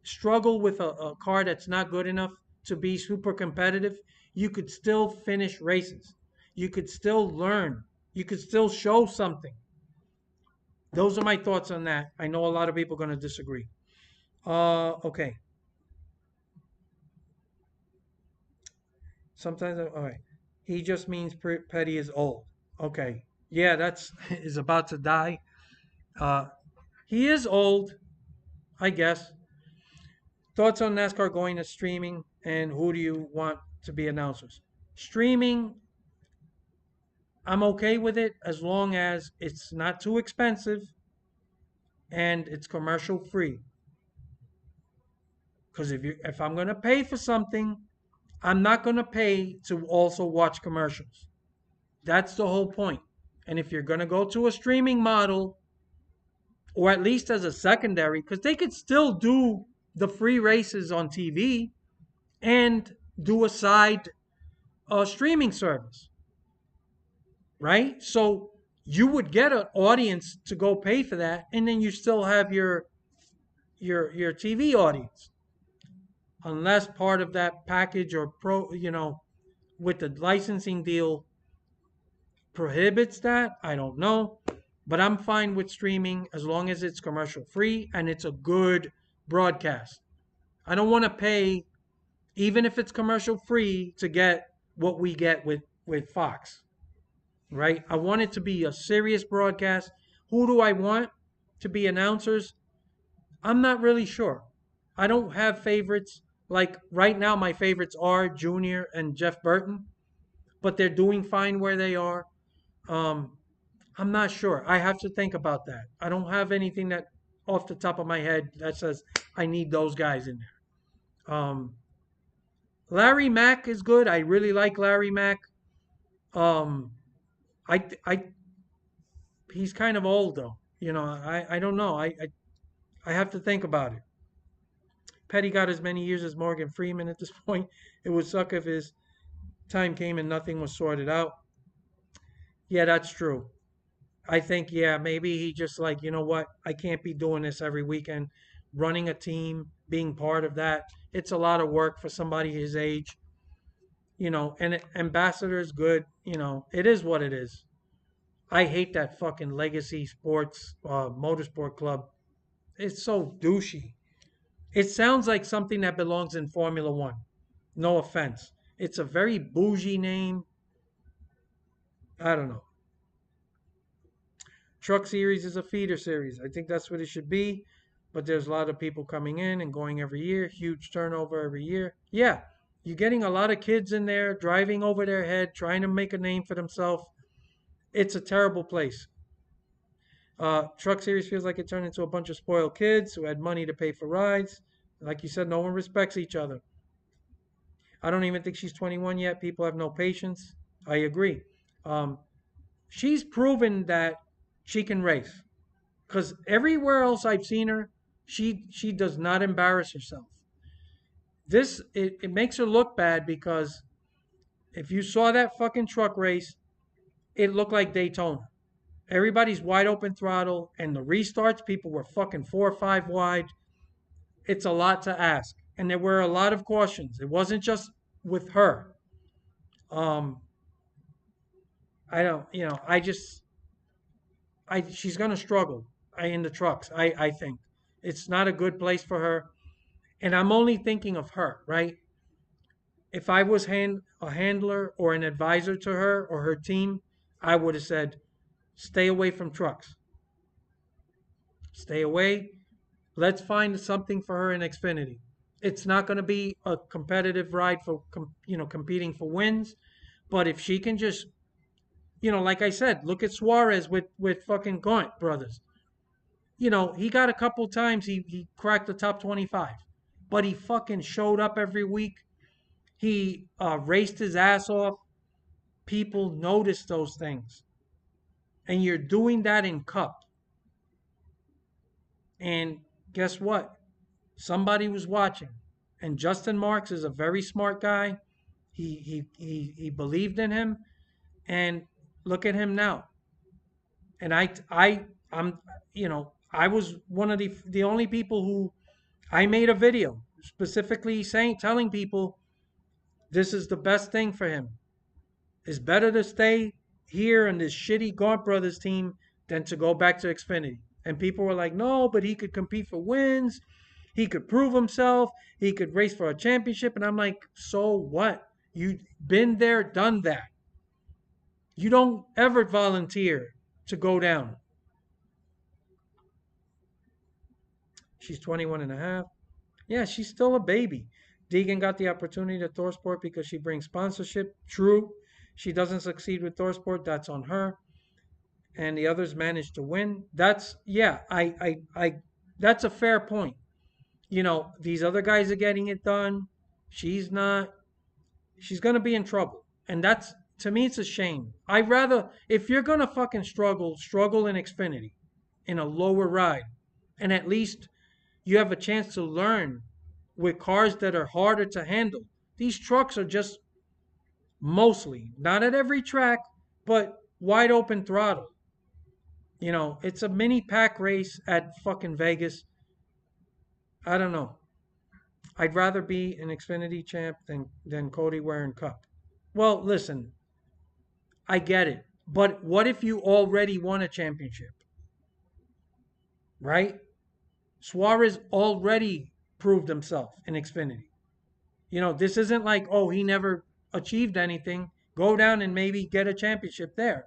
struggle with a car that's not good enough to be super competitive, you could still finish races. You could still learn. You could still show something. Those are my thoughts on that. I know a lot of people are going to disagree. Okay. Sometimes, all right. He just means Petty is old. Okay. Yeah, that's is about to die. Uh, he is old, I guess. Thoughts on NASCAR going to streaming, and who do you want to be announcers? Streaming, I'm okay with it as long as it's not too expensive and it's commercial free. Because if I'm going to pay for something, I'm not going to pay to also watch commercials. That's the whole point. And if you're going to go to a streaming model, or at least as a secondary, because they could still do the free races on TV and do a side a streaming service, right? So you would get an audience to go pay for that, and then you still have your TV audience, unless part of that package or with the licensing deal prohibits that. I don't know, but I'm fine with streaming as long as it's commercial free and it's a good broadcast. I don't want to pay, even if it's commercial free, to get what we get with Fox, right? I want it to be a serious broadcast. Who do I want to be announcers? I'm not really sure. I don't have favorites. Like right now, my favorites are Junior and Jeff Burton, but they're doing fine where they are. Um, I'm not sure. I have to think about that. I don't have anything that off the top of my head that says I need those guys in there. Larry Mack is good. I really like Larry Mack. Um, I he's kind of old though. I don't know. I have to think about it. Petty got as many years as Morgan Freeman at this point. It would suck if his time came and nothing was sorted out. Yeah, that's true. I think, yeah, maybe he just like, you know what? I can't be doing this every weekend. Running a team, being part of that, it's a lot of work for somebody his age. And ambassador is good. It is what it is. I hate that fucking Legacy Sports Motorsport Club. It's so douchey. It sounds like something that belongs in Formula One. No offense. It's a very bougie name. I don't know. Truck Series is a feeder series. I think that's what it should be. But there's a lot of people coming in and going every year. Huge turnover every year. Yeah, you're getting a lot of kids in there driving over their head, trying to make a name for themselves. It's a terrible place. Truck Series feels like it turned into a bunch of spoiled kids who had money to pay for rides. Like you said, no one respects each other. I don't even think she's 21 yet. People have no patience. I agree. Um, she's proven that she can race. Because everywhere else I've seen her, she does not embarrass herself. It makes her look bad because if you saw that fucking truck race, it looked like Daytona. Everybody's wide open throttle, and the restarts, people were fucking 4 or 5 wide. It's a lot to ask, and there were a lot of cautions. It wasn't just with her. Um, I don't, I just, she's gonna struggle. In the trucks. I think it's not a good place for her, and I'm only thinking of her, right? If I was a handler or an advisor to her or her team, I would have said, stay away from trucks. Stay away. Let's find something for her in Xfinity. It's not going to be a competitive ride for competing for wins, but if she can just, like I said, look at Suarez with fucking Gaunt brothers. He got a couple times he cracked the top 25, but he fucking showed up every week. He raced his ass off. People notice those things. And you're doing that in Cup. And guess what? Somebody was watching. And Justin Marks is a very smart guy. He believed in him. And look at him now. And I was one of the only people who I made a video specifically telling people this is the best thing for him. It's better to stay here in this shitty Gaunt Brothers team than to go back to Xfinity. And people were like, no, but he could compete for wins. He could prove himself. He could race for a championship. And I'm like, so what? You've been there, done that. You don't ever volunteer to go down. She's 21 and a half. Yeah, she's still a baby. Deegan got the opportunity to ThorSport because she brings sponsorship. True. She doesn't succeed with ThorSport. That's on her. And the others managed to win. That's that's a fair point. These other guys are getting it done. She's not. She's gonna be in trouble. And that's, to me, it's a shame. I'd rather, if you're gonna fucking struggle in Xfinity, in a lower ride, and at least you have a chance to learn with cars that are harder to handle. These trucks are just mostly. Not at every track, but wide open throttle. It's a mini pack race at fucking Vegas. I don't know. I'd rather be an Xfinity champ than Cody wearing Cup. Well, listen, I get it. But what if you already won a championship, right? Suarez already proved himself in Xfinity. This isn't like, oh, he never achieved anything. Go down and maybe get a championship there.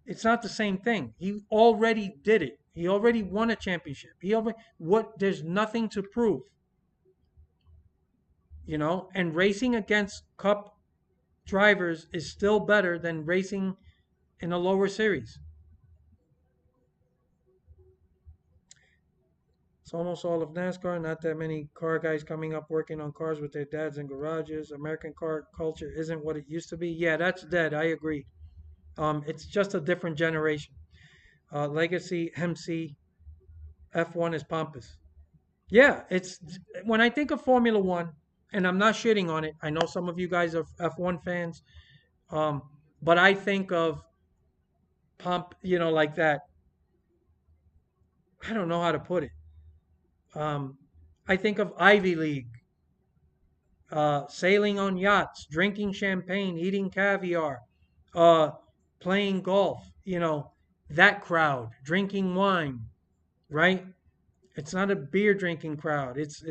It's not the same thing. He already did it. He already won a championship. There's nothing to prove, and racing against Cup drivers is still better than racing in a lower series. It's almost all of NASCAR. Not that many car guys coming up working on cars with their dads in garages. American car culture isn't what it used to be. Yeah, that's dead. I agree. It's just a different generation. Legacy MC F1 is pompous. Yeah, it's when I think of Formula One, and I'm not shitting on it. I know some of you guys are F1 fans, um, but I think of pomp, like that. I don't know how to put it. Um, I think of Ivy League, sailing on yachts, drinking champagne, eating caviar, uh, playing golf. That crowd drinking wine, right? It's not a beer drinking crowd. It's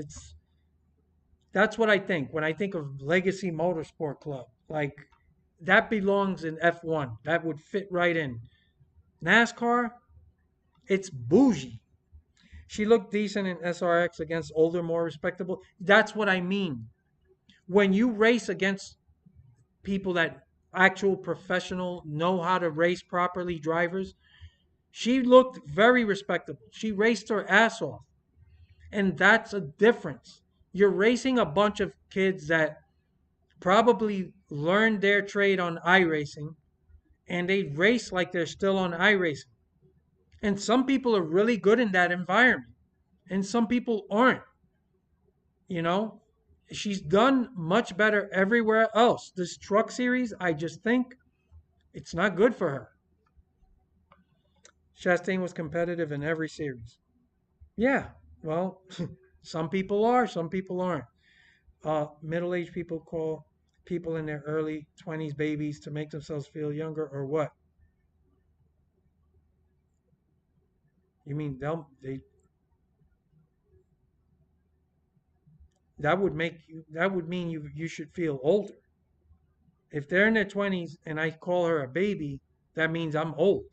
That's what I think when I think of Legacy Motorsport Club. Like that belongs in F1. That would fit right in. NASCAR, it's bougie. She looked decent in SRX against older, more respectable. That's what I mean. When you race against people that actual professional know how to race properly drivers, she looked very respectable. She raced her ass off. And that's a difference. You're racing a bunch of kids that probably learned their trade on iRacing and they race like they're still on iRacing. And some people are really good in that environment and some people aren't, you know? She's done much better everywhere else. This truck series, I just think it's not good for her. Chastain was competitive in every series. Yeah, well, some people are, some people aren't. Middle-aged people call people in their early 20s babies to make themselves feel younger or what? You mean they that would mean you should feel older. If they're in their 20s and I call her a baby, that means I'm old.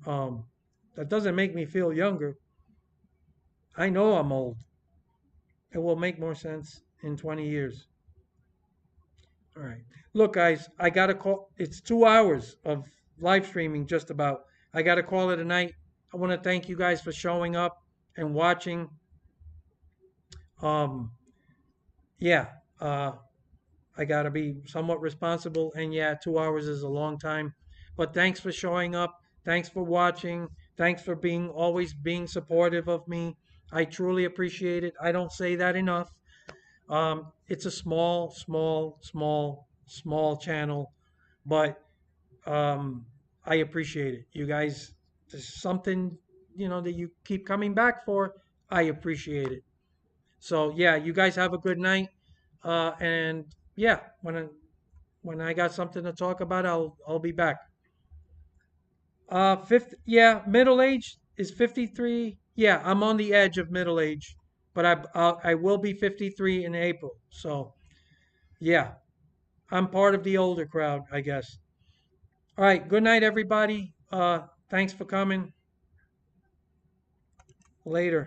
Um, that doesn't make me feel younger. I know I'm old. It will make more sense in 20 years. All right. Look, guys, I got to call. It's 2 hours of live streaming, just about. I got to call it a night. I want to thank you guys for showing up and watching. Um, yeah, uh, I got to be somewhat responsible. And yeah, 2 hours is a long time. But thanks for showing up. Thanks for watching. Thanks for always being supportive of me. I truly appreciate it. I don't say that enough. It's a small channel, but I appreciate it. You guys, there's something that you keep coming back for. I appreciate it. So yeah, you guys have a good night. And yeah, when I got something to talk about, I'll be back. Fifth, yeah, middle age is 53. Yeah, I'm on the edge of middle age, but I will be 53 in April. So yeah, I'm part of the older crowd, I guess. All right, good night, everybody. Thanks for coming. Later.